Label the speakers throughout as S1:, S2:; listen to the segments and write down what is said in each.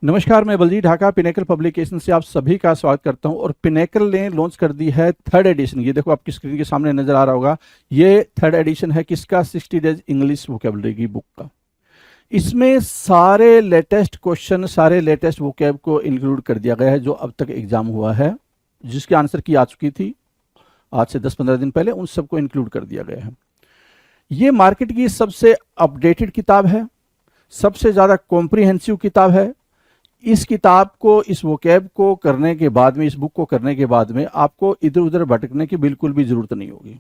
S1: नमस्कार, मैं Baljeet Dhaka pinnacle publication से आप सभी का स्वागत करता हूं। और पिनेकल ने लॉन्च कर दी है थर्ड एडिशन। ये देखो आपकी स्क्रीन के सामने नजर आ रहा होगा। ये थर्ड एडिशन है किसका? 60 डेज इंग्लिश वोकेबलरी की बुक का। इसमें सारे लेटेस्ट क्वेश्चन, सारे लेटेस्ट वोकेब को इंक्लूड कर दिया गया है जो अब तक एग्जाम हुआ है, जिसकी आंसर की आ चुकी थी आज से 10-15 दिन पहले, उन सबको इंक्लूड कर दिया गया है। ये मार्केट की सबसे अपडेटेड किताब है, सबसे ज़्यादा कॉम्प्रिहेंसिव किताब है। इस किताब को, इस वोकैब को करने के बाद में, इस बुक को करने के बाद में आपको इधर उधर भटकने की बिल्कुल भी जरूरत नहीं होगी।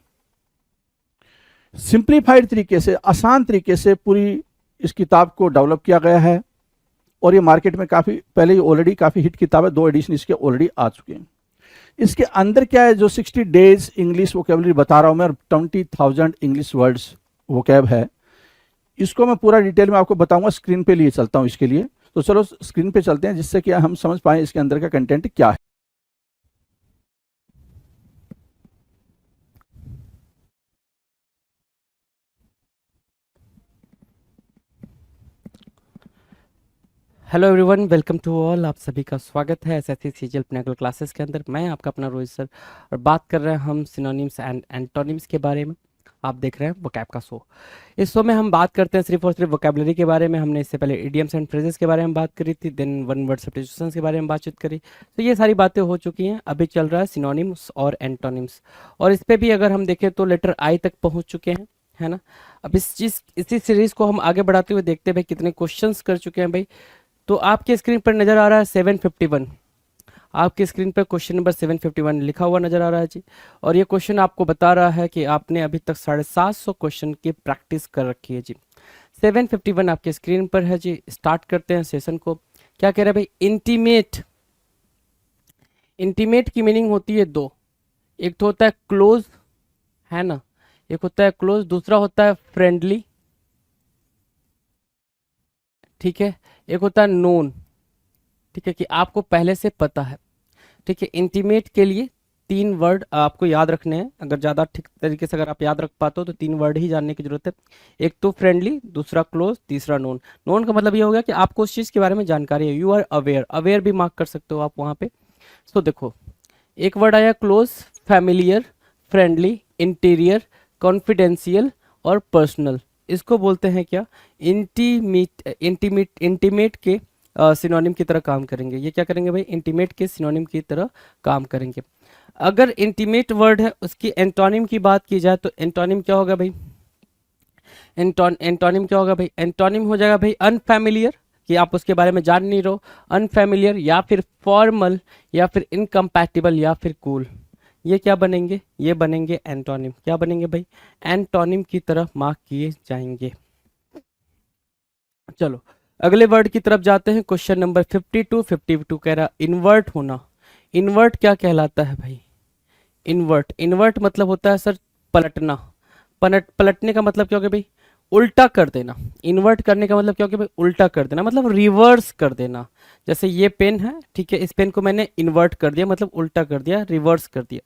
S1: सिंप्लीफाइड तरीके से, आसान तरीके से पूरी इस किताब को डेवलप किया गया है। और ये मार्केट में काफ़ी पहले ही ऑलरेडी काफ़ी हिट किताब है, 2 एडिशन इसके ऑलरेडी आ चुके हैं। इसके अंदर क्या है, जो 60 डेज इंग्लिश वोकेबलरी बता रहा हूं मैं, 20,000 इंग्लिश वर्ड्स वोकैब है, इसको मैं पूरा डिटेल में आपको बताऊंगा। स्क्रीन पे लिए चलता हूं इसके लिए, तो चलो स्क्रीन पे चलते हैं जिससे कि हम समझ पाए इसके अंदर का कंटेंट क्या है।
S2: Hello everyone, welcome to all. आप सभी का स्वागत है एसएससी सीजीएल पिनेकल क्लासेस के अंदर। मैं आपका अपना रोहित सर, और बात कर रहे हैं हम सिनोनिम्स एंड एंटोनिम्स के बारे में। आप देख रहे हैं वोकैब का शो। इस शो में हम बात करते हैं सिर्फ और सिर्फ वोकैबलरी के बारे में। हमने इससे पहले इडियम्स एंड फ्रेजेस के बारे में बात करी थी, देन वन वर्ड सब्स्टिट्यूशंस के बारे में बातचीत करी। तो ये सारी बातें हो चुकी हैं। अभी चल रहा है सिनोनिम्स और एंटोनिम्स, और इस पर भी अगर हम देखें तो लेटर आई तक पहुँच चुके हैं, है ना। अब इसी सीरीज को हम आगे बढ़ाते हुए देखते हैं भाई कितने क्वेश्चंस कर चुके हैं भाई। तो आपके स्क्रीन पर नजर आ रहा है 751। आपके स्क्रीन पर क्वेश्चन नंबर 751 लिखा हुआ नजर आ रहा है जी। और ये क्वेश्चन आपको बता रहा है कि आपने अभी तक 750 क्वेश्चन की प्रैक्टिस कर रखी है जी। 751 आपके स्क्रीन पर है जी। स्टार्ट करते हैं सेशन को। क्या कह रहा है भाई? इंटीमेट। इंटीमेट की मीनिंग होती है दो। एक तो होता है क्लोज, है ना, एक होता है क्लोज, दूसरा होता है फ्रेंडली, ठीक है, एक होता है नोन, ठीक है, कि आपको पहले से पता है, ठीक है। इंटीमेट के लिए 3 वर्ड आपको याद रखने हैं। अगर ज़्यादा ठीक तरीके से अगर आप याद रख पाते हो तो 3 वर्ड ही जानने की जरूरत है। एक तो फ्रेंडली, दूसरा क्लोज, तीसरा नोन। नोन का मतलब ये हो गया कि आपको उस चीज़ के बारे में जानकारी है, यू आर अवेयर। अवेयर भी मार्क कर सकते हो आप वहाँ पे। सो देखो, एक वर्ड आया close, familiar, friendly, interior, confidential और पर्सनल। इसको बोलते हैं क्या? इंटीमेट के सिनोनिम की तरह काम करेंगे। ये क्या करेंगे भाई? इंटीमेट के सिनोनिम की तरह काम करेंगे। अगर इंटीमेट वर्ड है उसकी एंटोनिम की बात की जाए तो एंटोनिम क्या होगा भाई? एंटोनिम क्या होगा भाई? एंटोनिम हो जाएगा भाई अनफैमिलियर, कि आप उसके बारे में जान नहीं रहो। अनफैमिलियर, या फिर फॉर्मल, या फिर इनकम्पैटिबल, या फिर कूल। ये क्या बनेंगे? ये बनेंगे एंटोनिम। क्या बनेंगे भाई? एंटोनिम की तरह मार्क किए जाएंगे। चलो अगले वर्ड की तरफ जाते हैं। क्वेश्चन नंबर 52 कह रहा इन्वर्ट होना। इन्वर्ट क्या कहलाता है भाई? इन्वर्ट, इन्वर्ट मतलब होता है सर पलटना। पलटने का मतलब क्या हो गया भाई? उल्टा कर देना। इन्वर्ट करने का मतलब क्या हो गया भाई? उल्टा कर देना, मतलब रिवर्स कर देना। जैसे ये पेन है, ठीक है, इस पेन को मैंने इन्वर्ट कर दिया, मतलब उल्टा कर दिया, रिवर्स कर दिया,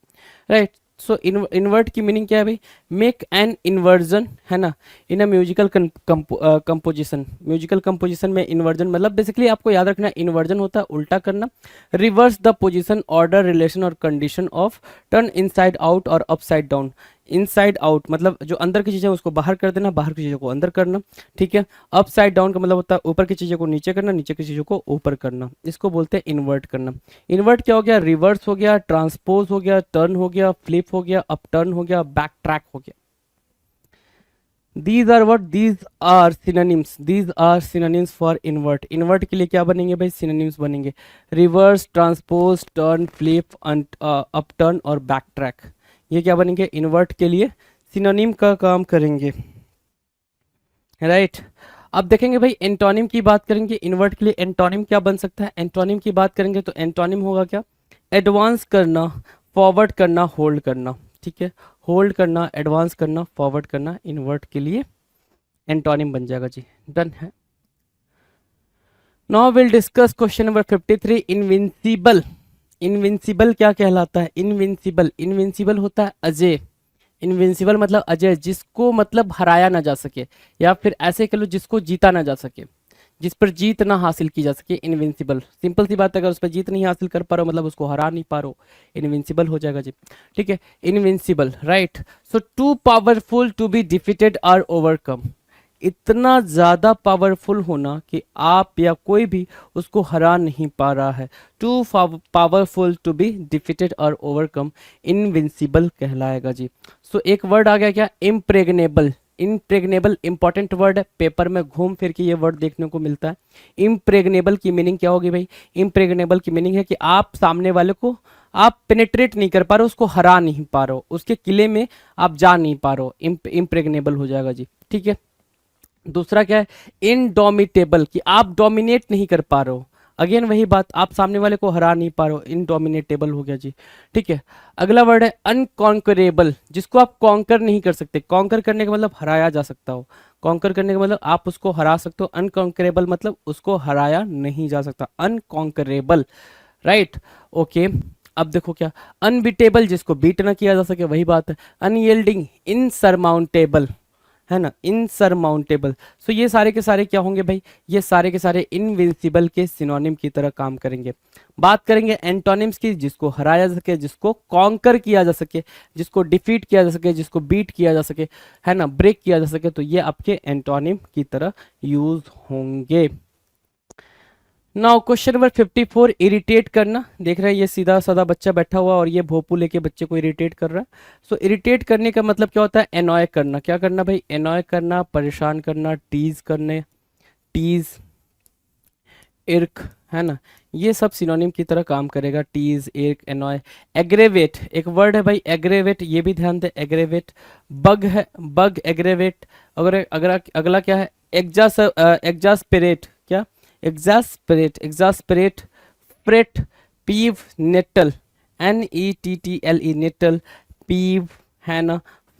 S2: राइट। सो इन्वर्ट की मीनिंग क्या है भाई? मेक एन इन्वर्जन, है ना, in a musical composition. Musical composition में इन्वर्जन मतलब बेसिकली आपको याद रखना, इन्वर्जन होता है उल्टा करना। Reverse the position, order, relation और condition of, turn inside out और अपसाइड डाउन। इनसाइड आउट मतलब जो अंदर की चीजें उसको बाहर कर देना, बाहर की चीजों को अंदर करना, ठीक है। अपसाइड डाउन का मतलब होता है ऊपर की चीजों को नीचे करना, नीचे की चीजों को ऊपर करना। इसको बोलते हैं इन्वर्ट करना। इन्वर्ट क्या हो गया? रिवर्स हो गया, ट्रांसपोज हो गया, टर्न हो गया, फ्लिप हो गया, अपटर्न हो गया, बैक ट्रैक हो गया। These are what? These are synonyms. These are synonyms for invert. Invert के लिए क्या बनेंगे भाई? synonyms बनेंगे reverse, transpose, turn, flip, upturn और backtrack। ये क्या बनेंगे? invert के लिए synonym का काम करेंगे, राइट। अब देखेंगे भाई एंटोनिम की बात करेंगे। इन्वर्ट के लिए एंटोनिम क्या बन सकता है? एंटोनिम की बात करेंगे तो एंटोनिम होगा क्या? एडवांस करना, फॉरवर्ड करना, होल्ड करना, ठीक है। होल्ड करना, एडवांस करना, फॉरवर्ड करना, इन्वर्ट के लिए एंटोनिम बन जाएगा जी। डन है। Now will discuss question number 53, invincible. Invincible क्या कहलाता है? इनविंसिबल, इनविंसिबल होता है अजय। इनविंसिबल मतलब अजय, जिसको मतलब हराया ना जा सके, या फिर ऐसे कह लो जिसको जीता ना जा सके। जिस पर जीत ना हासिल की जा सके, इनविंसिबल। सिंपल सी बात है, अगर उस पर जीत नहीं हासिल कर पा रहे हो मतलब उसको हरा नहीं पा रहे हो, इनविंसिबल हो जाएगा जी। ठीक है, invincible, right. So too powerful to be defeated और ओवरकम, इतना ज्यादा पावरफुल होना कि आप या कोई भी उसको हरा नहीं पा रहा है। Too powerful to be defeated और ओवरकम, इनविंसिबल कहलाएगा जी। सो एक वर्ड आ गया क्या, इम्प्रेग्नेबल। इम्प्रेग्नेबल इंपॉर्टेंट वर्ड है, पेपर में घूम फिर के ये वर्ड देखने को मिलता है। इम्प्रेग्नेबल की मीनिंग क्या होगी भाई, इम्प्रेग्नेबल की मीनिंग है कि आप सामने वाले को आप पेनेट्रेट नहीं कर पा रहे हो, उसको हरा नहीं पा रहे हो, उसके किले में आप जा नहीं पा रहे हो, इम्प्रेग्नेबल हो जाएगा जी। ठीक है, दूसरा क्या है, इनडोमिटेबल, कि आप डोमिनेट नहीं कर पा रहे हो। अगेन वही बात, आप सामने वाले को हरा नहीं पा रहे हो, इनडोमिनेटेबल हो गया जी। ठीक है, अगला वर्ड है अनकॉन्करेबल, जिसको आप कॉन्कर नहीं कर सकते। कॉन्कर करने का मतलब हराया जा सकता हो, कॉन्कर करने का मतलब आप उसको हरा सकते हो। अनकॉन्करेबल मतलब उसको हराया नहीं जा सकता, अनकॉन्करेबल, राइट। ओके, अब देखो क्या, अनबीटेबल, जिसको बीट ना किया जा सके, वही बात है। अनयील्डिंग, इनसरमाउंटेबल, है ना, इनसरमाउंटेबल। सो ये सारे के सारे क्या होंगे भाई, ये सारे के सारे इनविंसिबल के सिनोनिम की तरह काम करेंगे। बात करेंगे एंटोनिम्स की, जिसको हराया जा सके, जिसको कॉन्कर किया जा सके, जिसको डिफीट किया जा सके, जिसको बीट किया जा सके, है ना, ब्रेक किया जा सके, तो ये आपके एंटोनिम की तरह यूज होंगे। नाउ क्वेश्चन नंबर 54, इरिटेट करना। देख रहे हैं ये सीधा साधा बच्चा बैठा हुआ और ये भोपू लेके बच्चे को इरिटेट कर रहा है। सो इरिटेट करने का मतलब क्या होता है, एनॉय करना। क्या करना भाई, एनॉय करना, परेशान करना, टीज करने, टीज, इर्क, है ना, ये सब सिनोनिम की तरह काम करेगा, टीज, इर्क, एनॉय। एग्रेवेट एक वर्ड है भाई, एग्रेवेट, ये भी ध्यान दे, एग्रेवेट। बग है, बग, एग्रेवेट। अगर अगला अगला क्या है, एग्जास्पेरेट, क्या, एग्जास्पेरेट, एग्जास्पेरेट, फ्रेट, पीव, नेटल, NETTLE, नेटल, पीव, है ना,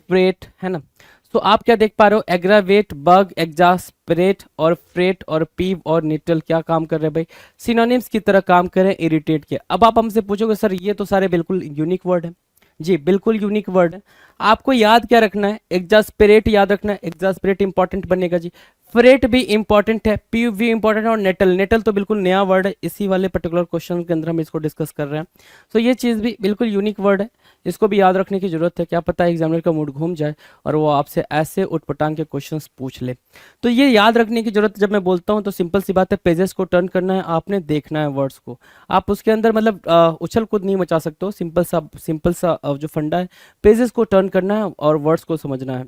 S2: फ्रेट, है ना। तो आप क्या देख पा रहे हो, एग्रावेट, बग, एग्जास्परेट और फ्रेट और पीव और निटल क्या काम कर रहे हैं भाई, सिनोनिम्स की तरह काम कर रहे हैं इरिटेट के। अब आप हमसे पूछोगे सर ये तो सारे बिल्कुल यूनिक वर्ड है। जी बिल्कुल यूनिक वर्ड है। आपको याद क्या रखना है, एग्जास्परेट याद रखना है, एग्जास्परेट इंपॉर्टेंट बनेगा जी। फ्रेट भी इंपॉर्टेंट है, पीव भी इंपॉर्टेंट है, और नेटल, नेटल तो बिल्कुल नया वर्ड है, इसी वाले पर्टिकुलर क्वेश्चन के अंदर हम इसको डिस्कस कर रहे हैं। तो ये चीज़ भी बिल्कुल यूनिक वर्ड है, इसको भी याद रखने की जरूरत है। क्या पता है एग्जामिनर का मूड घूम जाए और वो आपसे ऐसे उठपटांग के क्वेश्चंस पूछ ले। तो ये याद रखने की जरूरत, जब मैं बोलता हूँ तो सिंपल सी बात है, पेजेस को टर्न करना है, आपने देखना है वर्ड्स को, आप उसके अंदर मतलब उछल कूद नहीं मचा सकते हो। सिंपल सा जो फंडा है, पेजेस को टर्न करना है और वर्ड्स को समझना है।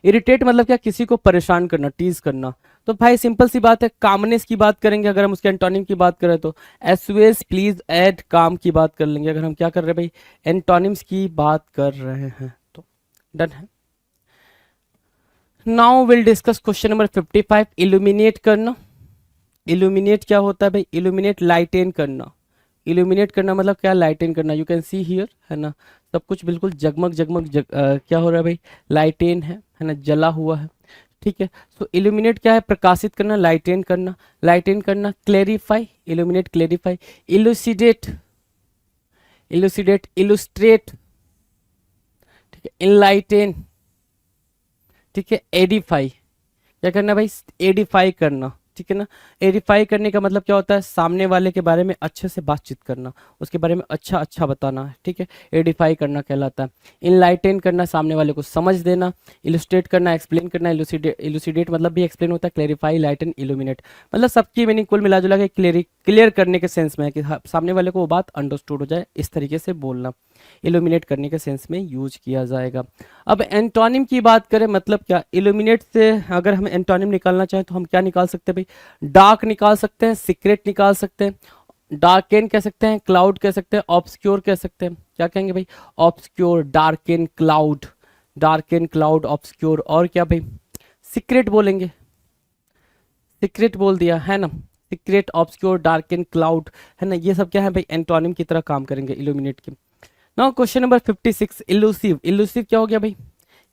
S2: इरिटेट मतलब क्या, किसी को परेशान करना, टीज करना। तो भाई सिंपल सी बात है, कामनेस की बात करेंगे अगर हम उसके एंटोनिम की बात करें तो एसवेज, प्लीज, एड, काम की बात कर लेंगे अगर हम क्या कर रहे हैं भाई, एंटोनिम्स की बात कर रहे हैं। तो डन है। Now will discuss question number 55, illuminate करना। इल्यूमिनेट क्या होता है भाई, इल्यूमिनेट, लाइटेन करना। इल्यूमिनेट करना मतलब क्या, लाइटेन करना। यू कैन सी हियर, है ना, सब कुछ बिल्कुल जगमग जगमग क्या हो रहा है भाई, लाइटेन है ना, जला हुआ है। ठीक है, सो इल्यूमिनेट क्या है, प्रकाशित करना, लाइटेन करना, लाइटेन करना। Clarify, illuminate, clarify. Elucidate, elucidate, illustrate, ठीक है, इनलाइटेन, ठीक है, एडिफाई। क्या करना भाई, एडिफाई करना, ठीक है ना। एडिफाई करने का मतलब क्या होता है, सामने वाले के बारे में अच्छे से बातचीत करना, उसके बारे में अच्छा अच्छा बताना है, ठीक है, एडिफाई करना कहलाता है। इनलाइटेन करना, सामने वाले को समझ देना। इलुस्ट्रेट करना, एक्सप्लेन करना। इलुसिडेट मतलब भी एक्सप्लेन होता है। क्लेरिफाई, लाइटन, इल्यूमिनेट मतलब सबकी मीनिंग कुल मिला जुला के क्लियर करने के सेंस में है कि सामने वाले को वो बात अंडरस्टूड हो जाए, इस तरीके से बोलना इल्यूमिनेट करने के सेंस में यूज किया जाएगा। अब एंटोनिम की बात करें, मतलब क्या, इल्यूमिनेट से अगर हम एंटोनिम निकालना चाहें तो हम क्या निकाल सकते हैं भाई, डार्क निकाल सकते हैं, सीक्रेट निकाल सकते हैं, डार्केन कह सकते हैं, क्लाउड कह सकते हैं, ऑब्सक्योर कह सकते हैं। क्या कहेंगे भाई, ऑब्सक्योर, डार्केन, क्लाउड, डार्केन, क्लाउड, ऑब्सक्योर। और क्या भाई, सीक्रेट बोलेंगे, सीक्रेट बोल दिया, है ना, सीक्रेट, ऑब्सक्योर, डार्केन, क्लाउड, है ना, ये सब क्या है भाई, एंटोनिम की तरह काम करेंगे इल्यूमिनेट के। Now question number 56, elusive. Elusive क्या हो गया भाई,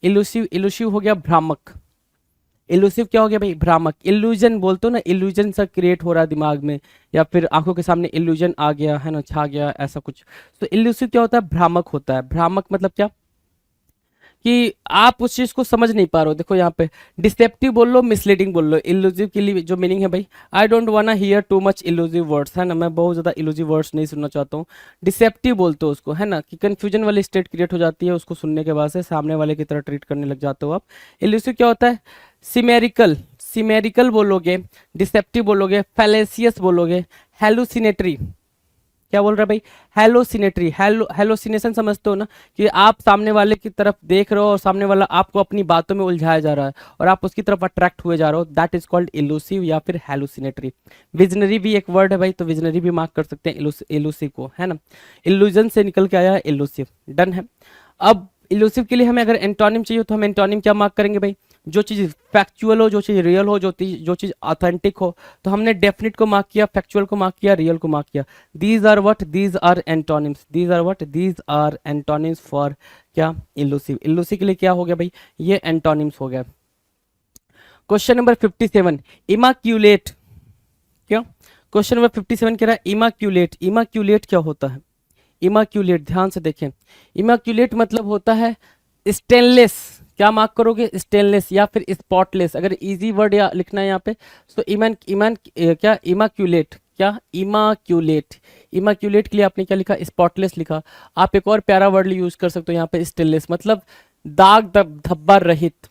S2: इल्यूसिव, इल्यूसिव हो गया भ्रामक। इल्यूसिव क्या हो गया भाई, भ्रामक। इल्यूजन बोलते हो ना, इल्यूजन सा क्रिएट हो रहा है दिमाग में, या फिर आंखों के सामने इल्यूजन आ गया, है ना, छा गया, ऐसा कुछ। तो इल्यूसिव क्या होता है, भ्रामक होता है। भ्रामक मतलब क्या, कि आप उस चीज को समझ नहीं पा रहे हो। देखो यहाँ पे डिसेप्टिव बोल लो, मिसलीडिंग बोल लो, इल्यूजिव के लिए जो मीनिंग है भाई, आई डोंट वाना here too much elusive words, है ना, मैं बहुत ज्यादा इल्यूजिव वर्ड्स नहीं सुनना चाहता हूँ। डिसेप्टिव बोलते हो उसको, है ना, कि कंफ्यूजन वाली स्टेट क्रिएट हो जाती है उसको सुनने के बाद से, सामने वाले की तरह ट्रीट करने लग जाते हो आप। इल्यूसिव क्या होता है? सिमेरिकल, सिमेरिकल बोलोगे, डिसेप्टिव बोलोगे, फैलेसियस बोलोगे, हेलुसिनेटरी। क्या बोल रहा है भाई? हेलोसिनेटरी, हेलोसिनेशन समझते हो ना, कि आप सामने वाले की तरफ देख रहे हो और सामने वाला आपको अपनी बातों में उलझाया जा रहा है और आप उसकी तरफ अट्रैक्ट हुए जा रहे हो, दैट इज कॉल्ड इल्यूसिव या फिर हेलोसिनेटरी। विजनरी भी एक वर्ड है भाई, तो विजनरी भी मार्क कर सकते हैं इल्यूसिव को, है ना, इल्यूजन से निकल के आया इल्यूसिव, डन है। अब इल्यूसिव के लिए हमें अगर एंटोनिम चाहिए तो हम एंटोनिम क्या मार्क करेंगे भाई? जो चीज फैक्चुअल हो, जो चीज रियल हो, जो चीज ऑथेंटिक हो, तो हमने डेफिनेट को मार्क किया, फैक्चुअल को मार्क किया, रियल को मार्क किया। These are what? These are antonyms. These are what? These are antonyms for क्या? इल्यूसिव। इल्यूसिव के लिए क्या हो गया भाई? ये एंटोनिम्स हो गया। Question number 57, immaculate. क्या क्वेश्चन नंबर 57 कह रहा है इमाक्यूलेट। इमाक्यूलेट क्या होता है? इमाक्यूलेट, ध्यान से देखें, इमाक्यूलेट मतलब होता है स्टेनलेस। क्या मार्क करोगे? स्टेनलेस या फिर स्पॉटलेस। अगर इजी वर्ड या लिखना है यहाँ पे तो इमान इमान क्या? इमाक्यूलेट। क्या? इमाक्यूलेट। इमाक्यूलेट के लिए आपने क्या लिखा? स्पॉटलेस लिखा। आप एक और प्यारा वर्ड यूज कर सकते हो यहाँ पे, स्टेनलेस, मतलब दाग धब्बा रहित।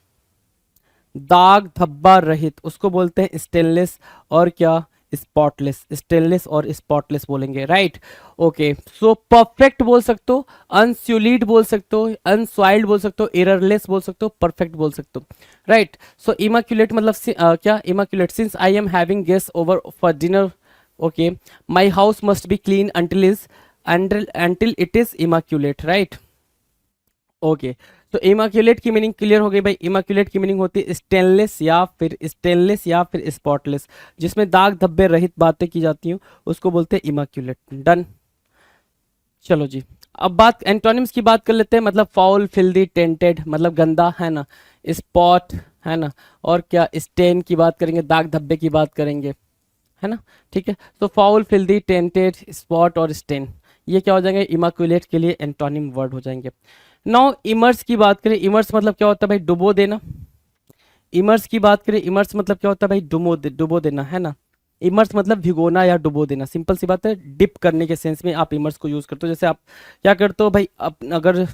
S2: दाग धब्बा रहित उसको बोलते हैं स्टेनलेस, और क्या? स्पॉटलेस। स्टेनलेस और स्पॉटलेस बोलेंगे, राइट। ओके, सो परफेक्ट बोल सकते हो, अनस्यूलिड बोल सकते हो, अनसॉइल्ड बोल सकते हो, एररलेस बोल सकते हो, परफेक्ट बोल सकते हो, राइट। सो इमाक्यूलेट मतलब क्या? Immaculate, since I am having guest over for dinner, okay, my house must be clean until it is immaculate, right. Okay, तो इमाक्यूलेट की मीनिंग क्लियर हो गई भाई। इमाक्यूलेट की मीनिंग होती है स्टेनलेस या फिर स्पॉटलेस, जिसमें दाग धब्बे रहित बातें की जाती हैं उसको बोलते हैं इमाक्यूलेट, डन। चलो जी, अब बात एंटोनिम्स की बात कर लेते हैं, मतलब फाउल, फिल्दी, टेंटेड मतलब गंदा, है ना, स्पॉट, है ना, और क्या? स्टेन की बात करेंगे, दाग धब्बे की बात करेंगे, है ना, ठीक है। तो फाउल, फिल्दी, टेंटेड, स्पॉट और स्टेन, ये क्या हो जाएंगे? इमाक्यूलेट के लिए एंटोनिम वर्ड हो जाएंगे। नाउ इमर्स की बात करें, इमर्स मतलब क्या होता है भाई? डुबो देना। इमर्स की बात करें, इमर्स मतलब क्या होता है भाई? डुबो देना, है ना। इमर्स मतलब भिगोना या डुबो देना, सिंपल सी बात है, डिप करने के सेंस में आप इमर्स को यूज करते हो। जैसे आप क्या करते हो भाई, अगर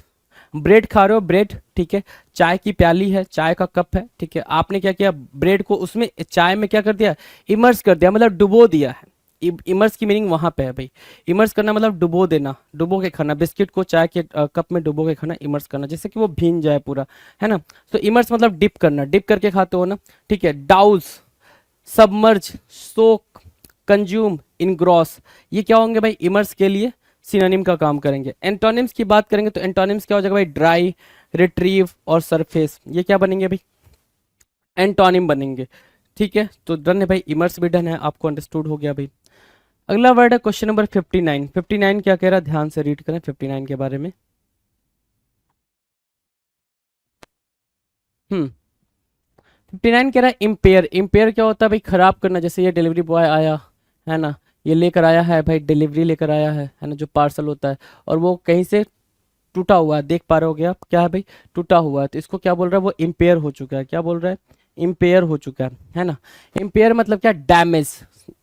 S2: ब्रेड खा रहे हो, ब्रेड, ठीक है, चाय की प्याली है, चाय का कप है, ठीक है, आपने क्या किया? ब्रेड को उसमें चाय में क्या कर दिया? इमर्स कर दिया, मतलब डुबो दिया है। इमर्स की मीनिंग वहां पे है भाई। इमर्स करना मतलब डुबो देना, डुबो के खाना, बिस्किट को चाय के कप में डुबो के खाना, इमर्स करना, जैसे कि वो भीन जाए पूरा, है ना। तो इमर्स मतलब डिप करना, डिप करके खाते हो ना, ठीक है। डाउज, सबमर्ज, सोक, कंज्यूम, इनग्रॉस, ये क्या होंगे भाई? इमर्स के लिए सिनोनिम का काम करेंगे। एंटोनिम्स की बात करेंगे तो एंटोनिम्स क्या हो जाएगा भाई? ड्राई, रिट्रीव और सरफेस, ये क्या बनेंगे भाई? एंटोनिम बनेंगे, ठीक है। तो डन है भाई, इमर्स भी डन है, आपको अंडरस्टूड हो गया भाई। अगला वर्ड है क्वेश्चन नंबर 59। 59 क्या कह रहा है? ध्यान से रीड करें 59 के बारे में। 59 कह रहा है इम्पेयर। इम्पेयर क्या होता है भाई? खराब करना। जैसे ये डिलीवरी बॉय आया, है ना, ये लेकर आया है भाई, डिलीवरी लेकर आया है ना, जो पार्सल होता है, और वो कहीं से टूटा हुआ है, देख पा रहे होगे आप, क्या है भाई? टूटा हुआ है, तो इसको क्या बोल रहा है? वो इम्पेयर हो चुका है। क्या बोल रहा है? इम्पेयर हो चुका है ना। इम्पेयर मतलब क्या? डैमेज।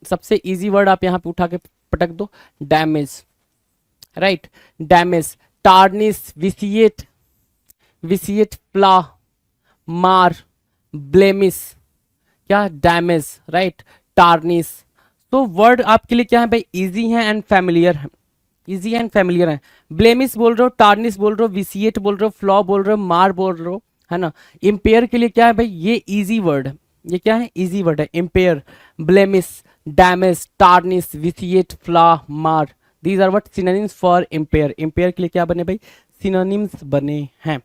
S2: सबसे इजी वर्ड आप यहाँ पे उठा के पटक दो, डैमेज, राइट। डैमेज, टार्निश, विसिएट, विसिएट, फ्ला, मार, ब्लेमिस, क्या? Damage, right, tarnish. तो वर्ड आपके लिए क्या है भाई? इजी है एंड फैमिलियर है, इजी एंड फैमिलियर है। ब्लेमिस बोल रहे हो, टार्निश बोल रहे हो, विसिएट बोल रहे हो, फ्लॉ बोल रहे हो, मार बोल रहे हो, है ना। इम्पेयर के लिए क्या है भाई? ये इजी वर्ड है, ये क्या है? इजी वर्ड है। Impair, blemish, damage, tarnish, vitiate, flaw, mar, these are what? Synonyms for impair. Impair के लिए क्या बने भाई? सिनोनिम्स बने हैं।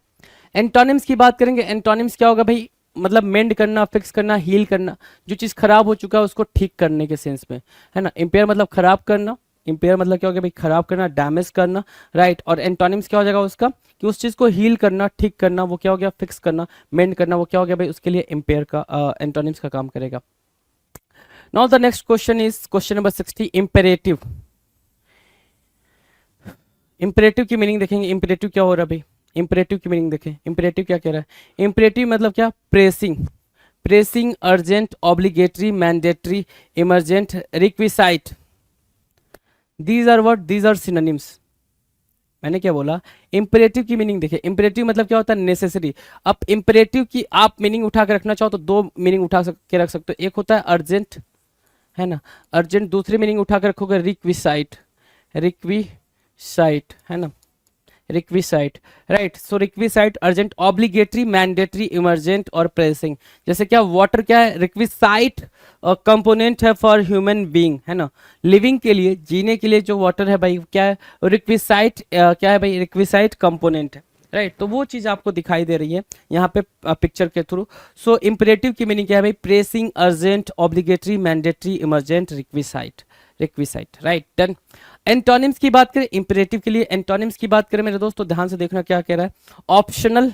S2: एंटोनिम्स की बात करेंगे, एंटोनिम्स क्या होगा भाई? मतलब मेंड करना, फिक्स करना, हील करना, जो चीज खराब हो चुका है उसको ठीक करने के सेंस में, है ना। इम्पेयर मतलब खराब करना, इम्पेयर मतलब क्या हो गया भाई? खराब करना, डैमेज करना, राइट। और एंटोनिम्स क्या हो जाएगा उसका? कि उस चीज को हील करना, ठीक करना, वो क्या हो गया? फिक्स करना, मेंड करना, वो क्या हो गया भाई? उसके लिए इम्पेयर का एंटोनिम्स का काम करेगा। Now the next question is question number 60, imperative. Imperative की मीनिंग देखेंगे। इंपेरेटिव क्या हो रहा है भाई? इंपरेटिव की मीनिंग देखें, इंपरेटिव क्या कह रहा है, इंपरेटिव मतलब क्या, pressing, pressing, urgent, obligatory, mandatory, emergent, requisite, these are what, these are synonyms. मैंने क्या बोला, इंपरेटिव की मीनिंग देखिए, इंपरेटिव मतलब क्या होता है, नेसेसरी। अब इंपरेटिव की आप मीनिंग उठा के रखना चाहो तो दो मीनिंग उठा के रख सकते हो, एक होता है अर्जेंट, है ना, अर्जेंट, दूसरी मीनिंग उठा के रखोगे रिक्विसाइट, रिक्विसाइट, है ना, requisite, right. So requisite, urgent, obligatory, mandatory, emergent और प्रेसिंग। जैसे क्या, वाटर क्या है, रिक्विसाइट कंपोनेंट है फॉर ह्यूमन बीइंग, है ना, लिविंग के लिए, जीने के लिए जो वाटर है भाई क्या है, रिक्विसाइट क्या है भाई, रिक्विसाइट कंपोनेंट है, राइट। तो वो चीज आपको दिखाई दे रही है यहाँ पे पिक्चर के थ्रू। सो इंपरेटिव की मीनिंग क्या है भाई, pressing, urgent, obligatory, mandatory, emergent, requisite, requisite, right, done. Antonyms की बात करें इंपरेटिव के लिए, एंटोनिम्स की बात करें मेरे दोस्तों, ध्यान से देखना क्या कह रहा है, ऑप्शनल,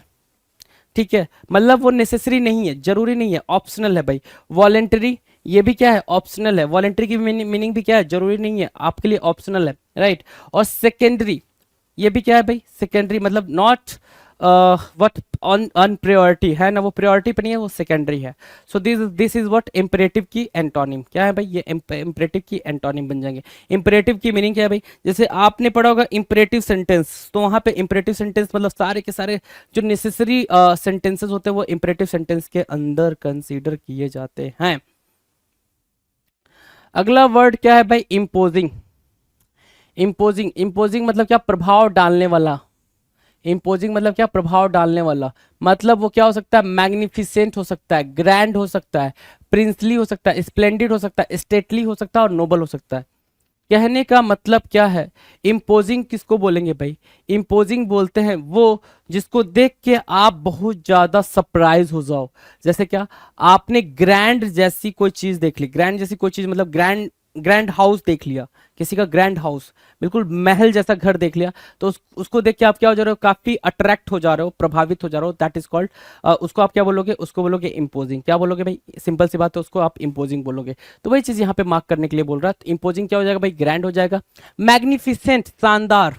S2: ठीक है, मतलब वो नेसेसरी नहीं है, जरूरी नहीं है, ऑप्शनल है भाई। वॉलेंटरी, ये भी क्या है, ऑप्शनल है। वॉलेंटरी की मीनिंग भी क्या है, जरूरी नहीं है, आपके लिए ऑप्शनल है, राइट। और सेकेंडरी, ये भी क्या है भाई, सेकेंडरी मतलब नॉट व्हाट ऑन प्रायोरिटी, है ना, वो प्रायोरिटी पे नहीं है, वो सेकेंडरी है। So this is what imperative की एंटोनिम क्या है भाई, ये इंपरेटिव की एंटोनिम बन जाएंगे। इंपरेटिव की मीनिंग क्या है भाई, जैसे आपने पढ़ा होगा इंपरेटिव सेंटेंस, तो वहां पे इंपरेटिव सेंटेंस मतलब सारे के सारे जो नेसेसरी सेंटेंसेस होते हैं वो इंपरेटिव सेंटेंस के अंदर कंसीडर किए जाते हैं। अगला वर्ड क्या है भाई, इम्पोजिंग, इम्पोजिंग, इम्पोजिंग मतलब क्या, प्रभाव डालने वाला, इम्पोजिंग मतलब क्या, प्रभाव डालने वाला, मतलब वो क्या हो सकता है, मैग्निफिसेंट हो सकता है, ग्रैंड हो सकता है, प्रिंसली हो सकता है, स्प्लेंडिड हो सकता है, स्टेटली हो सकता है और नोबल हो सकता है। कहने का मतलब क्या है, इम्पोजिंग किसको बोलेंगे भाई, इम्पोजिंग बोलते हैं वो जिसको देख के आप बहुत ज्यादा सरप्राइज हो जाओ। जैसे क्या, आपने ग्रैंड जैसी कोई चीज देख ली, ग्रैंड जैसी कोई चीज मतलब ग्रैंड, ग्रैंड हाउस देख लिया, किसी का ग्रैंड हाउस, बिल्कुल महल जैसा घर देख लिया, तो उसको देख के आप क्या हो जा रहे हो, काफी अट्रैक्ट हो जा रहे हो, प्रभावित हो जा रहे हो, दैट इज कॉल्ड, उसको आप क्या बोलोगे, उसको बोलोगे इम्पोजिंग। क्या बोलोगे भाई, सिंपल सी बात है, उसको आप इम्पोजिंग बोलोगे। तो वही चीज यहाँ पे मार्क करने के लिए बोल रहा है, तो इम्पोजिंग क्या हो जाएगा भाई, ग्रैंड हो जाएगा। मैग्निफिसेंट, शानदार,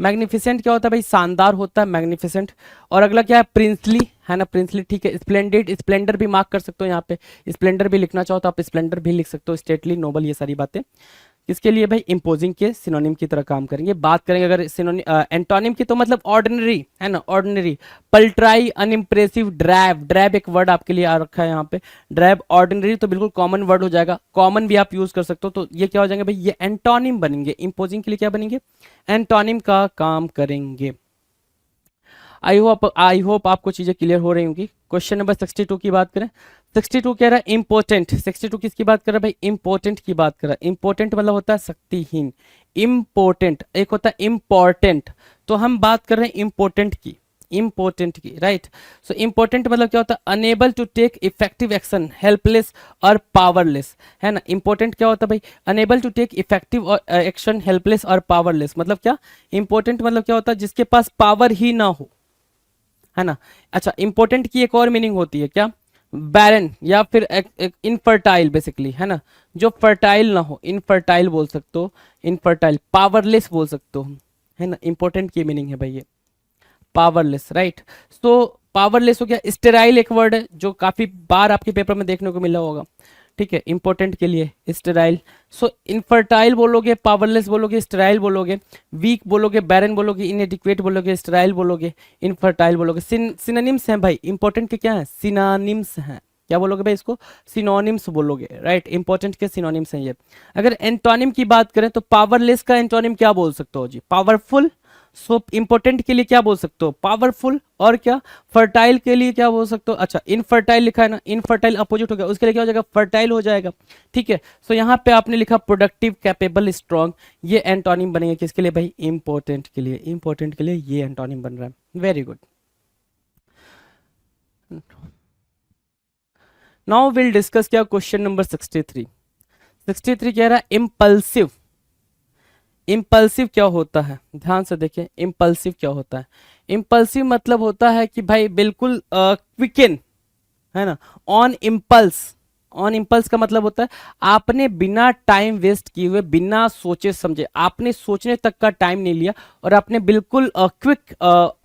S2: मैग्निफिसेंट क्या होता है भाई, शानदार होता है मैग्निफिसेंट। और अगला क्या है, प्रिंसली, है ना, प्रिंसली, ठीक है। स्प्लेंडेड, स्प्लेंडर भी मार्क कर सकते हो यहाँ पे, स्प्लेंडर भी लिखना चाहो तो आप स्प्लेंडर भी लिख सकते हो, स्टेटली, नोबल, ये सारी बातें किसके लिए भाई, इंपोजिंग के सिनोनिम की तरह काम करेंगे। बात करेंगे अगर सिनोनिम एंटोनिम की, तो मतलब ऑर्डिनरी, है ना, ऑर्डिनरी, पल्ट्राई, अनइम्प्रेसिव, ड्रैब, ड्रैब एक वर्ड आपके लिए आ रखा है यहाँ पे, ड्रैब, ऑर्डिनरी तो बिल्कुल कॉमन वर्ड हो जाएगा, कॉमन भी आप यूज कर सकते हो, तो ये क्या हो जाएंगे भाई, ये एंटोनिम बनेंगे, इंपोजिंग के लिए क्या बनेंगे, एंटोनिम का काम करेंगे। आई होप आपको चीजें क्लियर हो रही होंगी। क्वेश्चन नंबर 62 की बात करें, 62 कह रहा है इंपोर्टेंट, 62 किसकी बात कर रहा है भाई, इंपोर्टेंट की बात कर रहा है। इंपोर्टेंट मतलब होता है शक्तिहीन, इंपोर्टेंट एक होता है इंपॉर्टेंट, तो हम बात कर रहे हैं इंपोर्टेंट की, इंपोर्टेंट की, राइट। सो इंपोर्टेंट मतलब क्या होता है, unable to take effective action, helpless और पावरलेस, है ना। इंपोर्टेंट क्या होता है भाई, unable to take effective action, helpless और पावरलेस, मतलब क्या, इंपोर्टेंट मतलब क्या होता है, जिसके पास पावर ही ना हो, है ना। अच्छा, इंपोर्टेंट की एक और मीनिंग होती है क्या, बैरन या फिर एक इनफर्टाइल बेसिकली, है ना, जो फर्टाइल ना हो, इनफर्टाइल बोल सकते हो, इनफर्टाइल, पावरलेस बोल सकते हो, है ना। इंपोर्टेंट की मीनिंग है भाई ये पावरलेस, राइट। तो पावरलेस हो गया। स्टेराइल एक वर्ड है जो काफी बार आपके पेपर में देखने को मिला होगा, ठीक है, इंपॉर्टेंट के लिए स्टेराइल। सो इनफर्टाइल बोलोगे, पावरलेस बोलोगे, स्टेराइल बोलोगे, वीक बोलोगे, बैरन बोलोगे, इनएडिक्वेट बोलोगे, स्टेराइल बोलोगे, इनफर्टाइल बोलोगे। सिनोनिम्स हैं भाई, इंपॉर्टेंट के क्या है, सिनोनिम्स हैं। क्या बोलोगे भाई इसको, सिनोनिम्स बोलोगे, राइट। इंपॉर्टेंट के सिनोनिम्स हैं ये। अगर एंटोनिम की बात करें तो पावरलेस का एंटोनिम क्या बोल सकते हो जी, पावरफुल। सो इंपोर्टेंट के लिए क्या बोल सकते हो, पावरफुल। और क्या, फर्टाइल के लिए क्या बोल सकते हो, अच्छा इनफर्टाइल लिखा है ना, इनफर्टाइल अपोजिट हो गया, उसके लिए क्या हो जाएगा, फर्टाइल हो जाएगा, ठीक है। सो यहाँ पे आपने लिखा प्रोडक्टिव, कैपेबल, स्ट्रॉन्ग, ये एंटोनिम बनेंगे किसके लिए भाई, इंपोर्टेंट के लिए, इंपोर्टेंट के लिए ये एंटोनिम बन रहा है, very good. Now will discuss क्या, क्वेश्चन नंबर 63। 63 कह रहा है इम्पल्सिव, इम्पल्सिव क्या होता है, ध्यान से देखिए, इम्पल्सिव क्या होता है। इम्पल्सिव मतलब होता है कि भाई बिल्कुल क्विकन, है ना, ऑन इम्पल्स, ऑन इम्पल्स का मतलब होता है आपने बिना टाइम वेस्ट किए हुए, बिना सोचे समझे, आपने सोचने तक का टाइम नहीं लिया और आपने बिल्कुल क्विक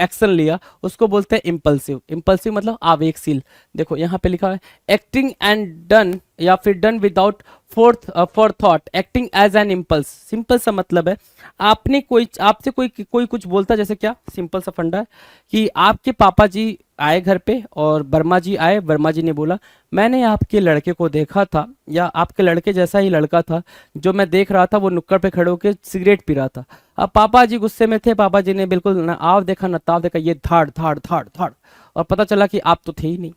S2: एक्शन लिया, उसको बोलते हैं इम्पल्सिव। इम्पल्सिव मतलब आवेगशील। देखो यहाँ पे लिखा है एक्टिंग एंड डन, या फिर done without forethought, acting as an impulse. Simple सा मतलब है आपने आपसे कोई कुछ बोलता, जैसे क्या सिंपल सा फंडा है कि आपके पापा जी आए घर पे और वर्मा जी आए, वर्मा जी ने बोला मैंने आपके लड़के को देखा था, या आपके लड़के जैसा ही लड़का था जो मैं देख रहा था, वो नुक्कड़ पे खड़े होकर सिगरेट पी रहा था। अब पापा जी गुस्से में थे, पापा जी ने बिल्कुल ना आव देखा ना ताव देखा, ये धाड़ धाड़ धाड़ धाड़, और पता चला कि आप तो थे ही नहीं,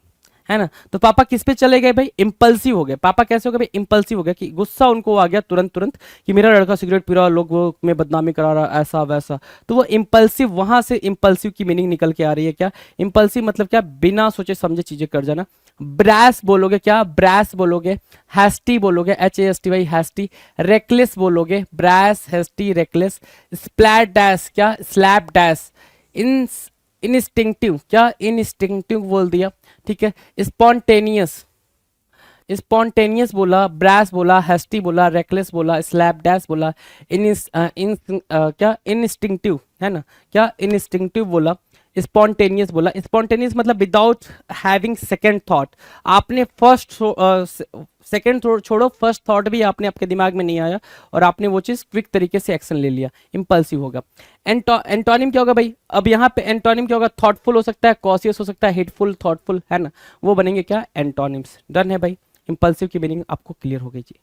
S2: है ना। तो पापा किस पे चले गए भाई, इम्पल्सिव हो गए। पापा कैसे हो गए भाई, इम्पल्सिव हो गया, कि गुस्सा उनको आ गया तुरंत तुरंत कि मेरा लड़का सिगरेट पी रहा, लोग वो में बदनामी करा रहा, ऐसा वैसा। तो वो इम्पल्सिव, वहां से इम्पल्सिव की मीनिंग निकल के आ रही है क्या, इम्पल्सिव मतलब क्या, बिना सोचे समझे चीजें कर जाना। ब्रैस बोलोगे क्या, ब्रैस बोलोगे, हैस्टी बोलोगे, HAST भाई हैस्टी, रेकलेस बोलोगे, brass hasty reckless, splat dash क्या, स्लैप डैश, इन इनस्टिंक्टिव क्या, इनस्टिंक्टिव बोल दिया, ठीक है। स्पॉन्टेनियस, स्पॉन्टेनियस बोला, ब्रैस बोला, हेस्टी बोला, रेकलेस बोला, स्लैप डैश बोला, क्या इनस्टिंक्टिव, है ना, क्या इनस्टिंक्टिव बोला, स्पॉन्टेनियस बोला। स्पॉन्टेनियस मतलब विदाउट हैविंग सेकेंड थॉट, आपने फर्स्ट सेकेंड छोड़ो, फर्स्ट थॉट भी आपने आपके दिमाग में नहीं आया और आपने वो चीज क्विक तरीके से एक्शन ले लिया, इम्पल्सिव होगा। एंटोनिम क्या होगा भाई, अब यहाँ पे एंटोनिम क्या होगा, थॉटफुल हो सकता है, कॉशियस हो सकता है, हेटफुल, थॉटफुल, है ना, वो बनेंगे क्या, एंटोनिम्स। डन है भाई, इम्पल्सिव की मीनिंग आपको क्लियर हो गई जी।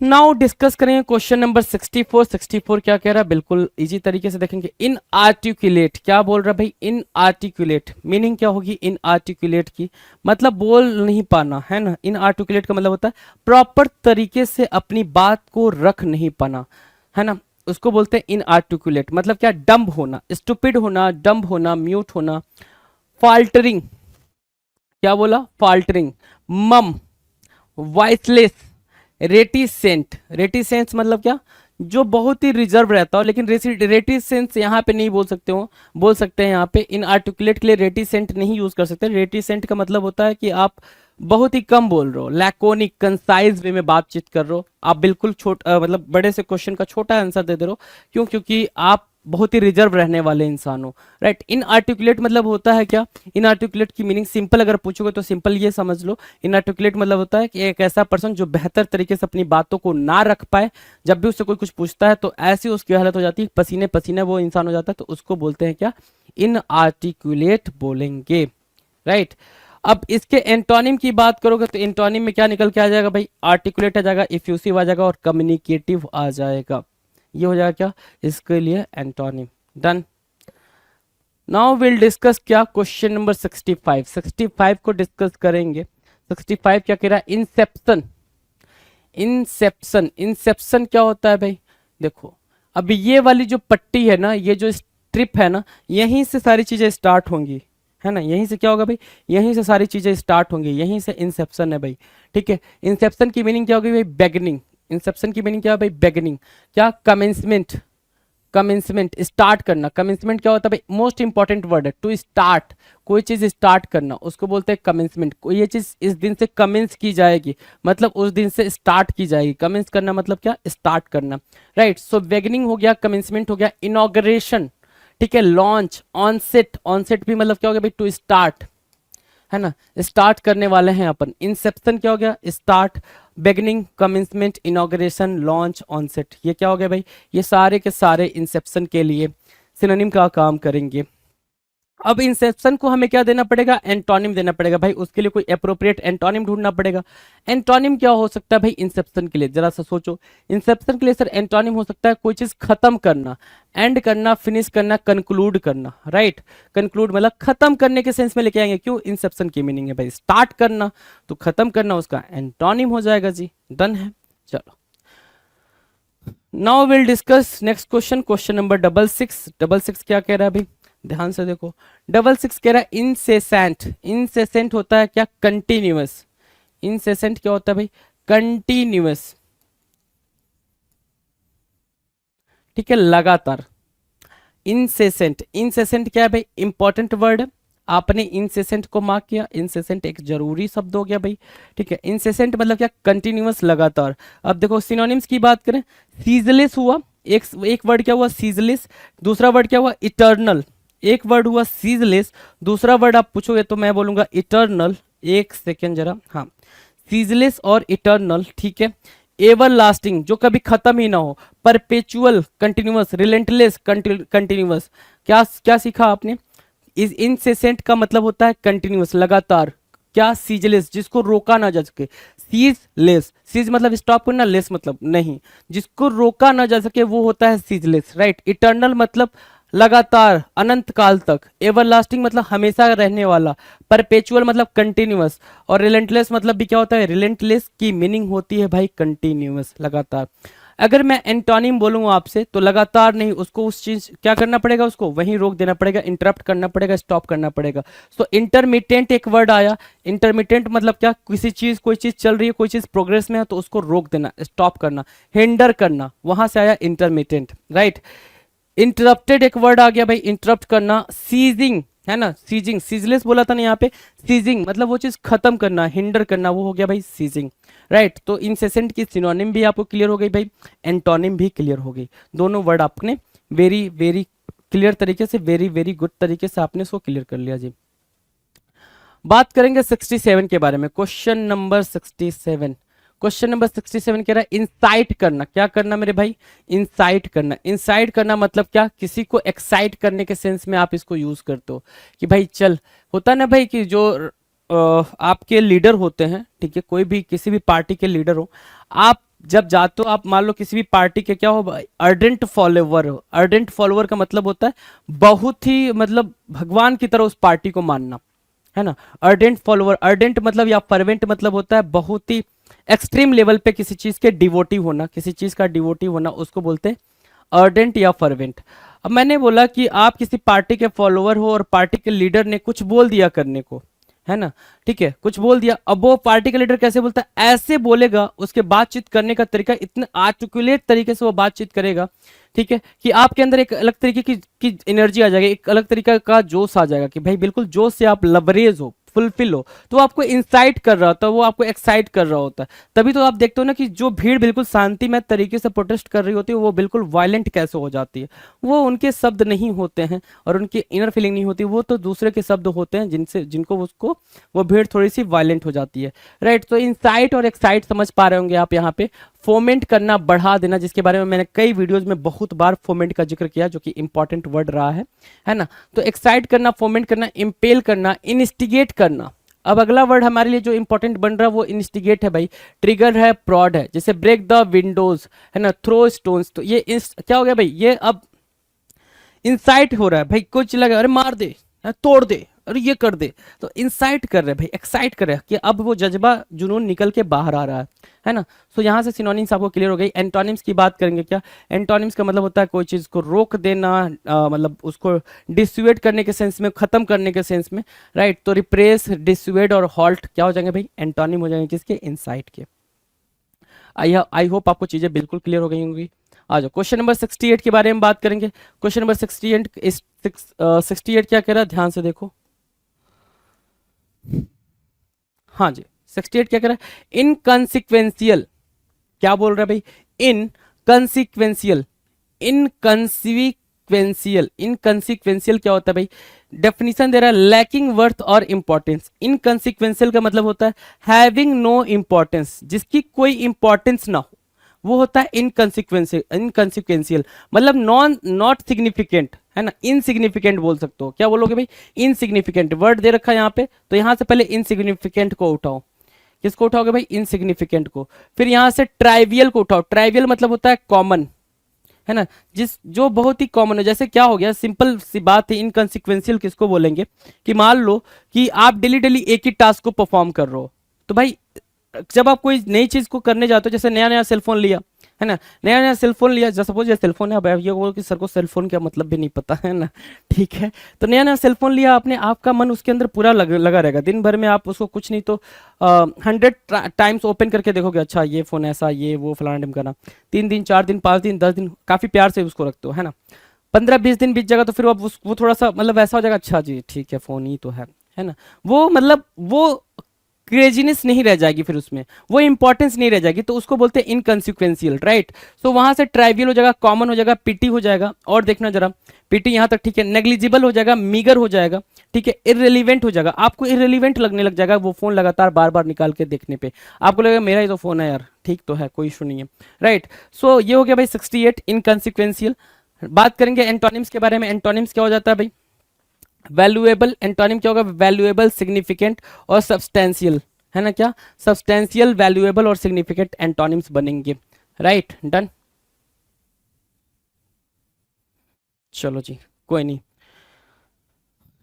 S2: नाउ डिस्कस करेंगे क्वेश्चन नंबर 64। 64 क्या कह रहा है, बिल्कुल इजी तरीके से देखेंगे। इन आर्टिकुलेट क्या बोल रहा है भाई, इन आर्टिकुलेट मीनिंग क्या होगी, इन आर्टिकुलेट की मतलब बोल नहीं पाना, है ना। इन आर्टिकुलेट का मतलब होता है प्रॉपर तरीके से अपनी बात को रख नहीं पाना, है ना, उसको बोलते हैं इन आर्टिकुलेट। मतलब क्या, डम्ब होना, स्टूपिड होना, डम्ब होना, म्यूट होना। फाल्टरिंग क्या बोला, फाल्टरिंग, मम, वॉइसलेस, रेटिसेंट। रेटिसेंस मतलब क्या, जो बहुत ही रिजर्व रहता हो, लेकिन रेटिसेंस यहाँ पे नहीं बोल सकते हो, बोल सकते हैं यहाँ पे इन आर्टिकुलेट के लिए रेटिसेंट नहीं यूज कर सकते। रेटिसेंट का मतलब होता है कि आप बहुत ही कम बोल रहे हो, लैकोनिक कंसाइज वे में बातचीत कर रहे हो, आप बिल्कुल मतलब बड़े से क्वेश्चन का छोटा आंसर दे रहे हो, क्यों, क्योंकि आप बहुत ही रिजर्व रहने वाले इंसान हो, राइट। इन आर्टिकुलेट मतलब होता है क्या, इन आर्टिकुलेट की मीनिंग सिंपल अगर पूछोगे तो सिंपल ये समझ लो, इन आर्टिकुलेट मतलब होता है कि एक ऐसा पर्सन जो बेहतर तरीके से अपनी बातों को ना रख पाए, जब भी उससे कोई कुछ पूछता है तो ऐसी उसकी हालत हो जाती है, पसीने पसीने वो इंसान हो जाता है, तो उसको बोलते हैं क्या, इन आर्टिकुलेट बोलेंगे, राइट। अब इसके एंटोनिम की बात करोगे तो एंटोनिम में क्या निकल के आ जाएगा भाई, आर्टिकुलेट आ जाएगा, इफ्यूसिव आ जाएगा और कम्युनिकेटिव आ जाएगा। ये हो जाएगा क्या, इसके लिए antonym. Done. Now will discuss क्या, क्वेश्चन नंबर 65। 65 को डिस्कस करेंगे। 65 क्या कह रहा है, इंसेप्शन। इंसेप्शन, इंसेप्शन क्या होता है भाई, देखो अभी ये वाली जो पट्टी है ना, ये जो स्ट्रिप है ना, यहीं से सारी चीजें स्टार्ट होंगी, है ना, यहीं से क्या होगा भाई, यहीं से सारी चीजें स्टार्ट होंगी, यहीं से इंसेप्शन है भाई, ठीक है। इंसेप्शन की मीनिंग क्या होगी भाई, बेगनिंग। इंसेप्शन की मीनिंग क्या है भाई, बेगनिंग। क्या, कमेंसमेंट, कमेंसमेंट स्टार्ट करना। कमेंसमेंट क्या होता है भाई, मोस्ट इंपॉर्टेंट वर्ड है, टू स्टार्ट, कोई चीज स्टार्ट करना, उसको बोलते हैं कमेंसमेंट। कोई ये चीज इस दिन से कमेंस की जाएगी, मतलब उस दिन से स्टार्ट की जाएगी। कमेंस करना मतलब क्या, स्टार्ट करना, राइट। सो बिगिनिंग हो गया, कमेंसमेंट हो गया, इनॉग्रेशन, ठीक है, लॉन्च, ऑनसेट। ऑनसेट भी मतलब क्या हो गया भाई, टू स्टार्ट, है ना, स्टार्ट करने वाले हैं अपन। इंसेप्शन क्या हो गया, start, beginning, commencement, inauguration, launch, onset. ये क्या हो गया भाई, ये सारे के सारे इंसेप्शन के लिए सिनोनिम का काम करेंगे। अब इंसेप्शन को हमें क्या देना पड़ेगा, एंटोनिम देना पड़ेगा भाई, उसके लिए कोई अप्रोप्रिएट एंटोनिम ढूंढना पड़ेगा। एंटोनिम क्या हो सकता है भाई इंसेप्शन के लिए, जरा सा सोचो। इंसेप्शन के लिए सर एंटोनिम हो सकता है कोई चीज खत्म करना, एंड करना, फिनिश करना, कंक्लूड करना, राइट। कंक्लूड मतलब खत्म करने के सेंस में लेके आएंगे, क्यों, इंसेप्शन की मीनिंग है भाई स्टार्ट करना, तो खत्म करना उसका एंटोनिम हो जाएगा जी। डन है, चलो। Now will discuss next question, question number 66। 66 क्या कह रहा है भाई, ध्यान से देखो। 66 कह रहा है इंसेसेंट। इंसेसेंट होता है क्या, कंटिन्यूअस। इंसेसेंट क्या होता है भाई, कंटिन्यूअस, ठीक है, लगातार। इंसेसेंट, इंसेसेंट क्या है भाई, इंपॉर्टेंट वर्ड है, आपने इंसेसेंट को मार्क किया, इंसेसेंट एक जरूरी शब्द हो गया भाई, ठीक है। इंसेसेंट मतलब क्या, कंटिन्यूअस, लगातार। अब देखो सिनोनिम्स की बात करें, सीजलेस हुआ, एक वर्ड क्या हुआ, सीजलेस। दूसरा वर्ड क्या हुआ, इटर्नल। एक वर्ड हुआ सीजलेस, दूसरा वर्ड आप पूछोगे तो मैं बोलूंगा इटर्नल। एक सेकेंड जरा, हाँ, सीजलेस और इटर्नल, ठीक है। एवर लास्टिंग, जो कभी खत्म ही ना हो। Perpetual, continuous, relentless, continuous. क्या क्या सीखा आपने, इस इनसेसेंट का मतलब होता है कंटिन्यूअस, लगातार। क्या, सीजलेस, जिसको रोका ना जा सके। सीजलेस, सीज मतलब स्टॉप करना, लेस मतलब नहीं, जिसको रोका ना जा सके वो होता है सीजलेस, राइट। इटर्नल मतलब लगातार, अनंत काल तक। एवरलास्टिंग मतलब हमेशा रहने वाला। परपेचुअल मतलब कंटिन्यूअस। और रिलेंटलेस मतलब भी क्या होता है, रिलेंटलेस की मीनिंग होती है भाई कंटिन्यूअस, लगातार। अगर मैं एंटोनिम बोलूँ आपसे तो लगातार नहीं, उसको उस चीज क्या करना पड़ेगा, उसको वहीं रोक देना पड़ेगा, इंटरप्ट करना पड़ेगा, स्टॉप करना पड़ेगा। सो इंटरमिटेंट एक वर्ड आया। इंटरमिटेंट मतलब क्या, किसी चीज, कोई चीज चल रही है, कोई चीज प्रोग्रेस में है तो उसको रोक देना, स्टॉप करना, हिंडर करना, वहां से आया इंटरमिटेंट, राइट। इंटरप्टेड एक वर्ड आ गया भाई, इंटरप्ट करना। सीजिंग है ना, सीजिंग, सीजलेस बोला था ना यहाँ पे, सीजिंग मतलब वो चीज खत्म करना, हिंडर करना, वो हो गया भाई सीजिंग, राइट। तो इंसेसेंट की सिनोनिम भी आपको क्लियर हो गई भाई, एंटोनिम भी क्लियर हो गई। दोनों वर्ड आपने वेरी वेरी क्लियर तरीके से, वेरी वेरी गुड तरीके से आपने इसको क्लियर कर लिया जी। बात करेंगे 67 के बारे में, क्वेश्चन नंबर 67। क्वेश्चन नंबर 67 कह रहा है इंसाइट करना। क्या करना मेरे भाई, इंसाइट करना। इंसाइट करना मतलब क्या, किसी को एक्साइट करने के सेंस में आप इसको यूज करते हो कि भाई चल, होता ना भाई कि जो आपके लीडर होते हैं, ठीक है, कोई भी किसी भी पार्टी के लीडर हो, आप जब जाते हो, आप मान लो किसी भी पार्टी के क्या हो, अर्डेंट फॉलोवर हो। अर्डेंट फॉलोवर का मतलब होता है बहुत ही, मतलब भगवान की तरह उस पार्टी को मानना, है ना। अर्डेंट फॉलोवर, अर्डेंट मतलब या फर्वेंट मतलब होता है बहुत ही एक्सट्रीम लेवल पे किसी चीज के डिवोटी होना, किसी चीज का डिवोटी होना, उसको बोलते हैं अर्डेंट या फर्वेंट। अब मैंने बोला कि आप किसी पार्टी के फॉलोवर हो और पार्टी के लीडर ने कुछ बोल दिया करने को, है ना, ठीक है, कुछ बोल दिया। अब वो पार्टी का लीडर कैसे बोलता है, ऐसे बोलेगा, उसके बातचीत करने का तरीका इतने आर्टिकुलेट तरीके से वो बातचीत करेगा, ठीक है, कि आपके अंदर एक अलग तरीके की एनर्जी आ जाएगी, एक अलग तरीका का जोश आ जाएगा कि भाई बिल्कुल जोश से आप लबरेज हो, फुलफिल हो। तो वो आपको इंसाइट कर रहा होता है, वो आपको एक्साइट कर रहा होता है। तभी तो आप देखते हो ना कि जो भीड़ बिल्कुल शांतिमय तरीके से प्रोटेस्ट कर रही होती है, वो बिल्कुल वायलेंट कैसे हो जाती है। वो उनके शब्द नहीं होते हैं और उनकी इनर फीलिंग नहीं होती, वो तो दूसरे के शब्द होते हैं जिनसे, जिनको उसको, वो भीड़ थोड़ी सी वायलेंट हो जाती है, राइट। तो इंसाइट और एक्साइट समझ पा रहे होंगे आप यहाँ पे। फोमेंट करना, बढ़ा देना, जिसके बारे में मैंने कई वीडियोज में बहुत बार फोमेंट का जिक्र किया, जो कि इंपॉर्टेंट वर्ड रहा है ना। तो एक्साइट करना, फोमेंट करना, इंपेल करना, इनस्टिगेट करना। अब अगला वर्ड हमारे लिए जो इंपॉर्टेंट बन रहा है वो इनस्टिगेट है भाई। ट्रिगर है, प्रॉड है, जैसे ब्रेक द विंडोज, है ना, थ्रो स्टोन्स। तो ये क्या हो गया भाई, ये अब इंसाइट हो रहा है भाई, कुछ लगा अरे मार दे, तोड़ दे, अरे ये कर दे। तो इंसाइट कर रहे हैं भाई, एक्साइट कर रहे हैं कि अब वो जज्बा, जुनून निकल के बाहर आ रहा है ना। सो यहाँ से सिनोनिम्स आपको क्लियर हो गई। एंटोनिम्स की बात करेंगे क्या, एंटोनिम्स का मतलब होता है कोई चीज को रोक देना, मतलब उसको डिसुएड करने के सेंस में, खत्म करने के सेंस में, राइट। तो रिप्रेस, डिसुएड और हॉल्ट क्या हो जाएंगे भाई, एंटोनिम हो जाएंगे किसके, इंसाइट के। आई होप आपको चीजें बिल्कुल क्लियर हो गई होंगी। आ जाओ क्वेश्चन नंबर 68 के बारे में बात करेंगे। क्वेश्चन नंबर 68 क्या कह रहा है, ध्यान से देखो। हाँ जी, 68 क्या कह रहा है, इनकंसिक्वेंशियल। क्या बोल रहा है भाई, इनकंसिक्वेंशियल। इनकंसिक्वेंशियल, इनकंसिक्वेंशियल क्या होता है भाई, डेफिनेशन दे रहा है, लैकिंग वर्थ और इंपॉर्टेंस। इनकंसिक्वेंशियल का मतलब होता है हैविंग नो इंपॉर्टेंस, जिसकी कोई इंपॉर्टेंस ना हो, वो होता है इनकंसिक्वेंशियल। इनकंसिक्वेंशियल मतलब नॉट सिग्निफिकेंट, है ना, इनसिग्निफिकेंट बोल सकते हो। क्या बोलोगे भाई, इनसिग्निफिकेंट। वर्ड दे रखा है यहाँ पे, तो यहाँ से पहले इनसिग्निफिकेंट को उठाओ। किसको उठाओगे भाई, इनसिग्निफिकेंट को। फिर यहां से ट्राइवियल को उठाओ। ट्राइवियल मतलब होता है कॉमन, है ना, जो बहुत ही कॉमन है। जैसे क्या हो गया, सिंपल सी बात है, इनकंसिक्वेंशियल किसको बोलेंगे, कि मान लो कि आप डेली डेली एक ही टास्क को परफॉर्म कर रहे हो, तो भाई जब आप कोई नई चीज को करने जाते हो, जैसे नया नया सेलफोन लिया, है ना, नया नया सेलफोन लिया, जैसे सपोज ये सेलफोन है, अब ये बोलो कि सर को सेलफोन का मतलब भी नहीं पता, है ना, ठीक है। तो नया नया सेलफोन लिया आपने, आपका मन उसके अंदर पूरा लगा रहेगा, दिन भर में आप उसको कुछ नहीं तो 100 टाइम्स ओपन करके देखोगे, अच्छा ये फोन ऐसा, ये वो फलाना ढिमकाना। 3 दिन, 4 दिन, 5 दिन, 10 दिन काफी प्यार से उसको रखते हो, है ना। 15-20 दिन बीत जाएगा तो फिर अब वो थोड़ा सा मतलब ऐसा हो जाएगा, अच्छा जी ठीक है फोन ही तो है ना, वो मतलब वो क्रेजीनेस नहीं रह जाएगी, फिर उसमें वो इंपॉर्टेंस नहीं रह जाएगी, तो उसको बोलते हैं इनकॉन्सिक्वेंशियल, राइट। सो वहां से ट्राइवियल हो जाएगा, कॉमन हो जाएगा, पीटी हो जाएगा, और देखना जरा पीटी यहां तक ठीक है, नेग्लिजिबल हो जाएगा, मीगर हो जाएगा, ठीक है, इररिलेवेंट हो जाएगा, आपको इररिलेवेंट लगने लग जाएगा वो फोन लगातार बार बार निकाल के देखने पे, आपको लगेगा मेरा ही तो फोन है यार, ठीक तो है, कोई इशू नहीं है, राइट। सो ये हो गया भाई 68 इनकॉन्सिक्वेंशियल। बात करेंगे एंटोनिम्स के बारे में। एंटोनिम्स क्या हो जाता है भाई? वैल्यूएबल, एंटोनिम क्या होगा? वैल्यूएबल, सिग्निफिकेंट और सब्सटेंशियल, है ना, क्या सब्सटेंशियल, वैल्यूएबल और सिग्निफिकेंट एंटोनिम्स बनेंगे, राइट, डन। चलो जी, कोई नहीं।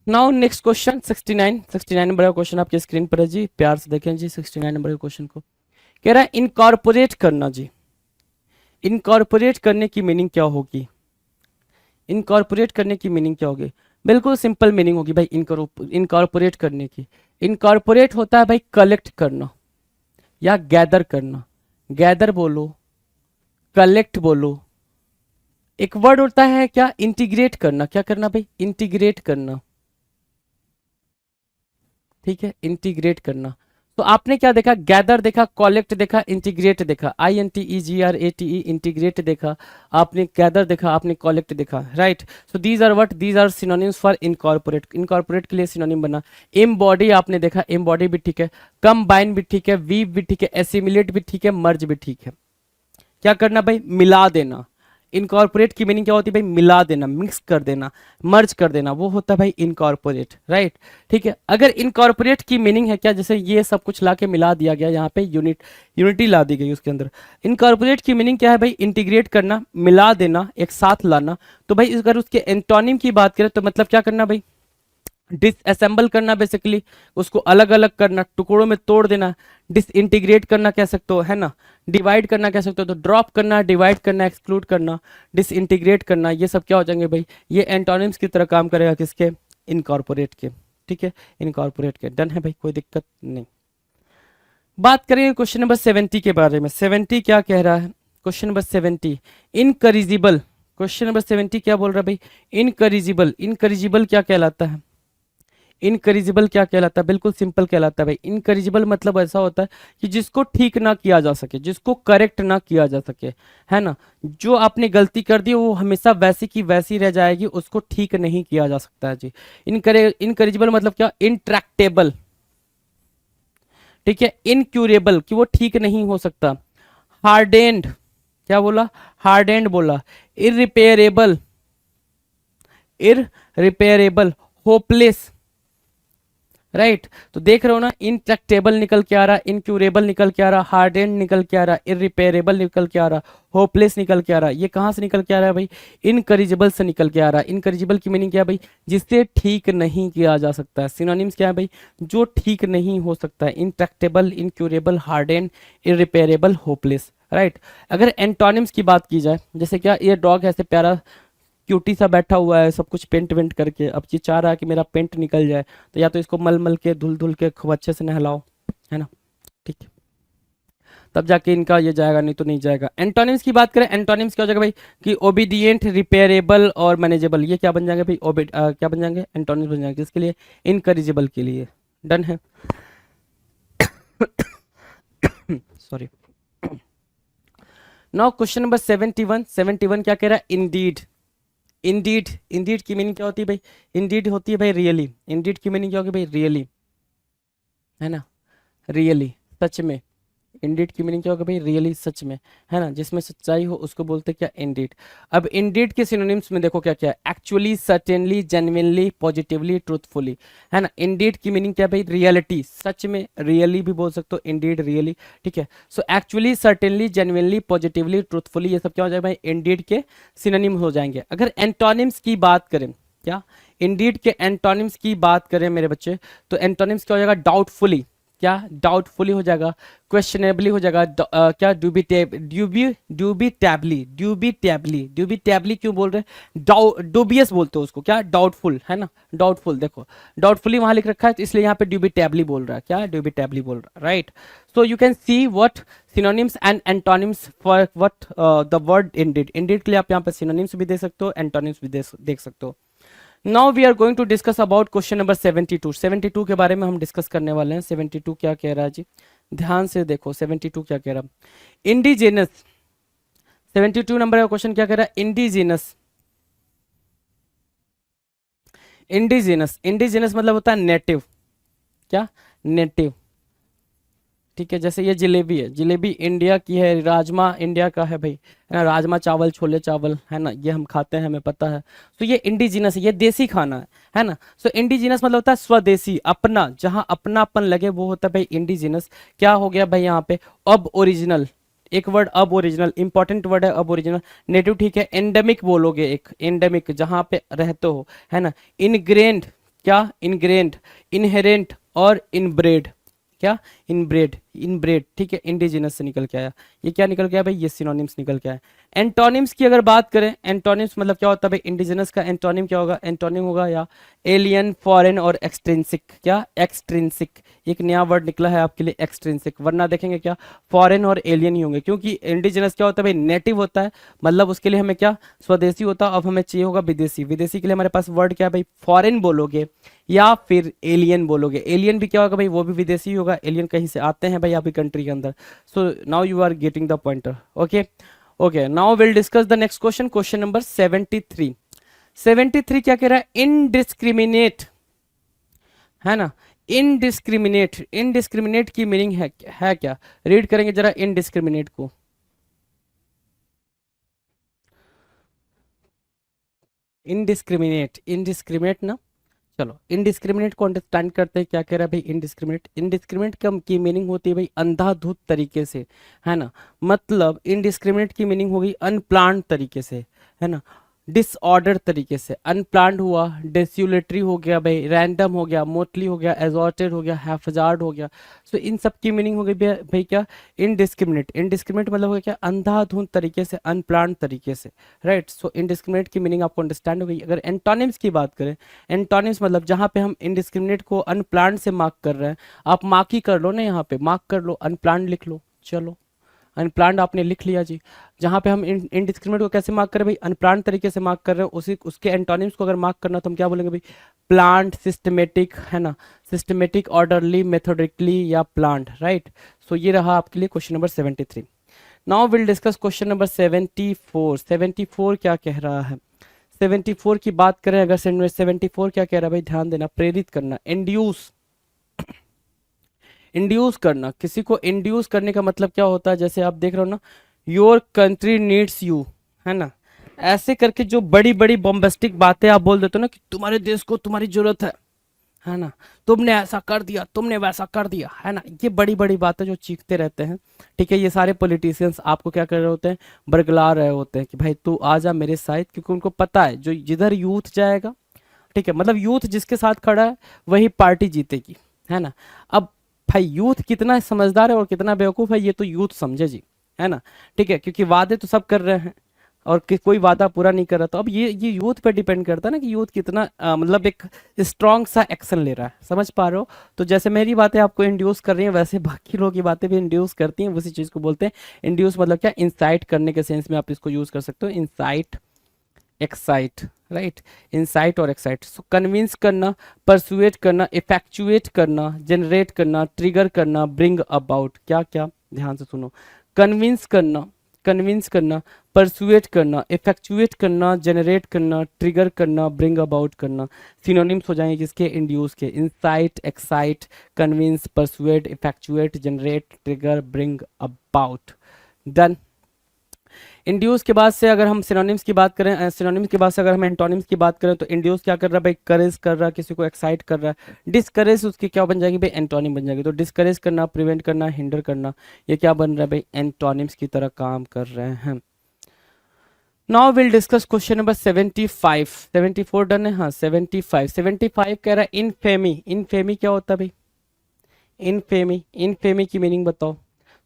S2: नाउ नेक्स्ट क्वेश्चन 69 नंबर का क्वेश्चन आपके स्क्रीन पर है जी, प्यार से देखें जी 69 नंबर के क्वेश्चन को। कह रहा है इनकॉर्पोरेट करना जी। इनकॉर्पोरेट करने की मीनिंग क्या होगी? इनकॉर्पोरेट करने की मीनिंग क्या होगी? बिल्कुल सिंपल मीनिंग होगी भाई इनकॉर्पोरेट करने की। इनकॉर्पोरेट होता है भाई कलेक्ट करना या गैदर करना। गैदर बोलो, कलेक्ट बोलो। एक वर्ड होता है क्या? इंटीग्रेट करना। क्या करना भाई? इंटीग्रेट करना, ठीक है, इंटीग्रेट करना। तो आपने क्या देखा? गैदर देखा, कलेक्ट देखा, इंटीग्रेट देखा, INTEGRATE, इंटीग्रेट देखा, आपने गैदर देखा, आपने कलेक्ट देखा, right. So these are what? These are synonyms for incorporate. Incorporate के लिए सिनोनिम बना। एम्बॉडी आपने देखा, एम्बॉडी भी ठीक है, कंबाइन भी ठीक है, वीव भी ठीक है, एसिमिलेट भी ठीक है, मर्ज भी ठीक है। क्या करना भाई? मिला देना। इनकॉर्पोरेट की मीनिंग क्या होती है भाई? मिला देना, मिक्स कर देना, मर्ज कर देना, वो होता है भाई इनकॉर्पोरेट, राइट, ठीक है। अगर इनकॉर्पोरेट की मीनिंग है क्या? जैसे ये सब कुछ लाके मिला दिया गया, यहाँ पे यूनिटी ला दी गई उसके अंदर। इनकॉर्पोरेट की मीनिंग क्या है भाई? इंटीग्रेट करना, मिला देना, एक साथ लाना। तो भाई अगर उसके एंटोनिम की बात करें तो मतलब क्या करना भाई? डिसअसेंबल करना, बेसिकली उसको अलग अलग करना, टुकड़ों में तोड़ देना। डिसइंटीग्रेट करना कह सकते हो, है ना। डिवाइड करना कह सकते हो, तो ड्रॉप करना, डिवाइड करना, एक्सक्लूड करना, डिसइंटीग्रेट करना, ये सब क्या हो जाएंगे भाई? ये एंटोनिम्स की तरह काम करेगा, किसके? इनकॉर्पोरेट के, ठीक है, इनकॉर्पोरेट के। डन है भाई, कोई दिक्कत नहीं। बात करेंगे क्वेश्चन नंबर 70 के बारे में। 70 क्या कह रहा है? Question number 70, इनकरिजिबल। क्वेश्चन नंबर 70 क्या बोल रहा है भाई? इनकरिजिबल। इनकरिजिबल क्या कहलाता है? इनकरिजिबल क्या कहलाता है? बिल्कुल सिंपल कहलाता है भाई। इनकरिजिबल मतलब ऐसा होता है कि जिसको ठीक ना किया जा सके, जिसको करेक्ट ना किया जा सके, है ना। जो आपने गलती कर दी वो हमेशा वैसी की वैसी रह जाएगी, उसको ठीक नहीं किया जा सकता है जी। इनकरिजिबल मतलब क्या? इंट्रैक्टेबल, ठीक है, इनक्यूरेबल कि वो ठीक नहीं हो सकता। हार्डेंड, क्या बोला? हार्डेंड बोला। Irreparable, irreparable, hopeless, right. तो देख रहे हो ना, इनट्रैक्टेबल निकल के आ रहा, इनक्यूरेबल निकल के आ रहा, हार्डेंड निकल के आ रहा, इररिपेयरेबल निकल के आ रहा, होपलेस निकल के आ रहा। ये कहां से निकल के आ रहा है भाई? इनकरिजिबल से निकल के आ रहा है। इनकरिजिबल की मीनिंग क्या है भाई? जिससे ठीक नहीं किया जा सकता है। सिनोनिम्स क्या है भाई? जो ठीक नहीं हो सकता है। Intractable, incurable, hardened, irreparable, hopeless, right. अगर एंटोनिम्स की बात की जाए, जैसे क्या ये डॉग ऐसे प्यारा क्यूटी सा बैठा हुआ है, सब कुछ पेंट वेंट करके, अब ये चाह रहा है कि मेरा पेंट निकल जाए, तो या तो इसको मल मल के धुल धुल के खूब अच्छे से नहलाओ, है ना, ठीक है, तब जाके इनका ये जाएगा, नहीं तो नहीं जाएगा। एंटोनिम्स की बात करें, एंटोनिम्स क्या हो जाएगा भाई? कि ओबीडिएंट, रिपेयरेबल और मैनेजेबल, ये क्या बन जाएंगे भाई? क्या बन जाएंगे? एंटोनिम्स बन जाएंगे। किसके लिए? इनकरिजिबल के लिए। डन है। सॉरी। Now question number 71। 71 क्या कह रहा है? इंडीड। इंडीड, इंडीड की मीनिंग क्या होती है भाई? इंडीड होती है भाई रियली। इंडीड की मीनिंग क्या होगी भाई? रियली, है ना, रियली, सच में। इंडीड की मीनिंग क्या होगा भाई? रियली, सच में, है ना, जिसमें सच्चाई हो उसको बोलते क्या? इंडीड। अब इंडीड के सिनोनिम्स में देखो क्या क्या है? Actually, certainly, genuinely, positively, truthfully, है ना। इंडीड की मीनिंग क्या है भाई? रियलिटी, सच में, रियली भी बोल सकते हो, इंडीड, रियली, ठीक है। So actually, certainly, genuinely, positively, truthfully, ये सब क्या हो जाएगा भाई? इंडीड के सिनोनिम हो जाएंगे। अगर एंटोनिम्स की बात करें, क्या इंडीड के एंटोनिम्स की बात करें मेरे बच्चे, तो एंटोनिम्स क्या हो जाएगा? डाउटफुली, क्या डाउटफुली हो जाएगा, क्वेश्चनेबली हो जाएगा, क्या ड्यूबिटेबली क्यों बोल रहे हैं, डूबियस बोलते हो उसको, क्या डाउटफुल है ना, डाउटफुल, देखो डाउटफुली वहां लिख रखा है तो इसलिए यहाँ पे ड्यूबिटेबली बोल रहा है, क्या ड्यूबिटेबली बोल रहा है, right. So you can see what synonyms and antonyms for what the word indeed के लिए आप यहाँ पे synonyms भी दे सकते हो, antonyms भी देख सकते हो। Now we are going to discuss about question number 72 72 के बारे में हम डिस्कस करने वाले हैं। 72 क्या कह रहा है जी, ध्यान से देखो 72 क्या कह रहा है, इंडिजिनस। 72 नंबर का क्वेश्चन क्या कह रहा है, इंडिजिनस। इंडिजिनस मतलब होता है नेटिव, क्या नेटिव, ठीक है। जैसे ये जलेबी है, जलेबी इंडिया की है, राजमा इंडिया का है भाई, है ना, राजमा चावल, छोले चावल, है ना, ये हम खाते हैं, हमें पता है। तो ये इंडिजिनस है, ये देसी खाना है ना। सो इंडिजिनस मतलब होता है स्वदेशी, अपना, जहां अपनापन लगे वो होता है भाई इंडिजिनस। क्या हो गया भाई यहाँ पे, अब ओरिजिनल, एक वर्ड अब ओरिजिनल, इंपॉर्टेंट वर्ड है अब ओरिजिनल। नेटिव ठीक है, एंडेमिक बोलोगे, एक एंडेमिक जहां पे रहते हो, है ना। इनग्रेन्ड, क्या इनग्रेन्ड, इनहेरेंट और इनब्रेड, क्या इनब्रेड, ठीक है, इंडिजिनस से निकल के आया। ये क्या निकल के आया भाई, ये सिनोनिम्स निकल के आया। एंटोनिम्स की अगर बात करें, एंटोनिम्स मतलब क्या होता है भाई, इंडिजिनस का एंटोनिम क्या होगा, एंटोनिम होगा या एलियन, फॉरेन और एक्सट्रिंसिक, क्या एक्सट्रिंसिक, एक नया वर्ड निकला है आपके लिए एक्सट्रिंसिक, वरना देखेंगे क्या फॉरेन और एलियन ही होंगे, क्योंकि इंडिजिनस क्या होता है भाई, नेटिव होता है, मतलब उसके लिए हमें क्या स्वदेशी होता है। अब हमें चाहिए होगा विदेशी, विदेशी के लिए हमारे पास वर्ड क्या है भाई, फॉरेन बोलोगे या फिर एलियन बोलोगे। एलियन भी क्या होगा भाई, वो भी विदेशी होगा, एलियन कहीं से आते हैं भाई आपकी कंट्री के अंदर। So now you are getting the pointer, okay okay. Now will discuss the next question, question number 73। 73 क्या कह रहा है, इनडिस्क्रिमिनेट, है ना, इनडिस्क्रिमिनेट। इनडिस्क्रिमिनेट की मीनिंग है क्या, रीड करेंगे जरा इनडिस्क्रिमिनेट को। इनडिस्क्रिमिनेट ना, चलो इनडिस्क्रिमिनेट को अंडरस्टैंड करते हैं, क्या कह रहा है भाई इनडिस्क्रिमिनेट। इनडिस्क्रिमिनेट की मीनिंग होती है भाई अंधाधुंध तरीके से, है ना, मतलब इनडिस्क्रिमिनेट की मीनिंग होगी अनप्लान्ड तरीके से, है ना, डिसऑर्डर तरीके से। अनप्लान्ड हुआ, डेस्यूलेटरी हो गया भाई, रैंडम हो गया, मोटली हो गया, एजॉर्टेड हो गया, हैफजार्ड हो गया। सो इन सब की मीनिंग हो गई भाई क्या, इनडिस्क्रिमिनेट। इनडिस्क्रिमिनेट मतलब हो गया क्या, अंधाधुंध तरीके से, अनप्लान्ड तरीके से, राइट। सो इनडिस्क्रिमिनेट की मीनिंग आपको अंडरस्टैंड हो गई। अगर एंटोनिम्स की बात करें, एंटोनिम्स मतलब जहां पे हम इनडिस्क्रिमिनेट को अनप्लान्ड से मार्क कर रहे हैं, आप मार्क ही कर लो ना, यहाँ पे मार्क कर लो, अनप्लान्ड लिख लो, चलो अनप्लान्ड आपने लिख लिया जी। जहां पे हम इनडिस्क्रिमिनेट को कैसे मार्क कर रहे हैं भाई, अनप्लान्ड तरीके से मार्क कर रहे हो, उसी उसके एंटोनिम्स को अगर मार्क करना तो हम क्या बोलेंगे भाई, प्लान्ड, सिस्टमेटिक, है ना, सिस्टमेटिक, ऑर्डरली, मेथोडिकली या प्लान्ड, राइट। सो ये रहा आपके लिए question number 73। Now will discuss question number 74। 74 क्या कह रहा है, 74 की बात करें अगर 74 क्या कह रहा है भाई, ध्यान देना, प्रेरित करना, इंड्यूस। इंड्यूस करना, किसी को इंड्यूस करने का मतलब क्या होता है, जैसे आप देख रहे हो ना, योर कंट्री नीड्स यू, है ना, ऐसे करके जो बड़ी बड़ी बॉम्बेस्टिक बातें आप बोल देते हो ना कि तुम्हारे देश को तुम्हारी जरूरत है ना, तुमने ऐसा कर दिया, तुमने वैसा कर दिया, है ना, ये बड़ी बड़ी बातें जो चीखते रहते हैं, ठीक है। ये सारे पॉलिटिशियंस आपको क्या कर रहे होते हैं, बरगला रहे होते हैं कि भाई तू आ जा मेरे साथ, क्योंकि उनको पता है जो जिधर यूथ जाएगा, ठीक है, मतलब यूथ जिसके साथ खड़ा है वही पार्टी जीतेगी, है ना। अब भाई यूथ कितना समझदार है और कितना बेवकूफ है ये तो यूथ समझे जी, है ना, ठीक है, क्योंकि वादे तो सब कर रहे हैं और कोई वादा पूरा नहीं कर रहा। तो अब ये यूथ पे डिपेंड करता है ना कि यूथ कितना मतलब एक स्ट्रांग सा एक्शन ले रहा है, समझ पा रहे हो। तो जैसे मेरी बातें आपको इंड्यूस कर रही हैं, वैसे बाकी लोगों की बातें भी इंड्यूस करती हैं, उसी चीज को बोलते हैं इंड्यूस। मतलब क्या, इंसाइट करने के सेंस में आप इसको यूज कर सकते हो, इंसाइट, एक्साइट, राइट, इंसाइट और एक्साइट। सो कन्विंस करना, परसुएट करना, इफेक्चुएट करना, जनरेट करना, ट्रिगर करना, ब्रिंग अबाउट, क्या क्या, ध्यान से सुनो, कन्विंस करना, कन्विंस करना, परसुएट करना, इफेक्चुएट करना, जनरेट करना, ट्रिगर करना, ब्रिंग अबाउट करना। सिनोनिम्स हो जाएंगे किसके, इंड्यूस के, incite, excite, convince, persuade, effectuate, generate, trigger, bring about. Done. Induce के बाद से अगर हम सिनोनिम्स की बात करें, सिनोनिम्स के बाद से अगर हम एंटोनिम्स की बात करें, तो इंड्यूस क्या कर रहा है भाई, करेज कर रहा है, किसी को एक्साइट कर रहा है। डिस्करेज उसकी क्या बन जाएगी भाई, एंटोनिम बन जाएगी। तो डिस्करेज करना, प्रिवेंट करना, हिंडर करना, ये क्या बन रहा है भाई, एंटोनिम्स की तरह काम कर रहे हैं। Now will discuss question number 75। 74 done है, हाँ 75 कह रहा है इनफेमी। इनफेमी क्या होता है भाई, इनफेमी, इनफेमी की मीनिंग बताओ।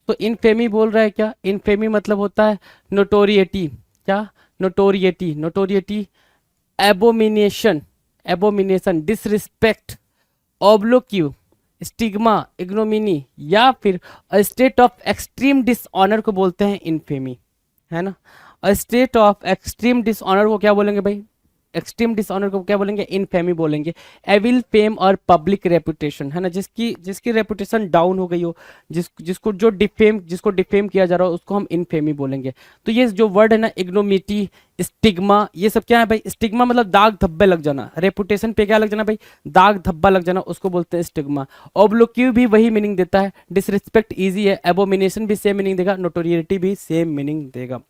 S2: तो इनफेमी बोल रहा है क्या, इनफेमी मतलब होता है नोटोरिएटी, क्या, notoriety, notoriety, abomination, abomination, disrespect, obloquy, stigma, ignominy, या फिर स्टेट ऑफ एक्सट्रीम डिसऑनर को बोलते हैं इनफेमी, है ना। स्टेट ऑफ एक्सट्रीम डिसऑनर को क्या बोलेंगे भाई, एक्सट्रीम डिसऑनर को क्या बोलेंगे, इनफेमी बोलेंगे। एविल फेम और पब्लिक रेपुटेशन, है ना, जिसकी जिसकी रेपुटेशन डाउन हो गई हो, जिसको डिफेम किया जा रहा हो, उसको हम इनफेमी बोलेंगे। तो ये जो वर्ड है ना, इग्नोमिटी, स्टिग्मा, ये सब क्या है भाई, स्टिग्मा मतलब दाग धब्बे लग जाना, रेपुटेशन पे क्या लग जाना भाई, दाग धब्बा लग जाना, उसको बोलते हैं स्टिग्मा। ऑब्लोक्यू भी वही मीनिंग देता है, डिसरिस्पेक्ट इजी है, एबोमिनेशन भी सेम मीनिंग देगा, नोटोरिएटी भी सेम मीनिंग देगा।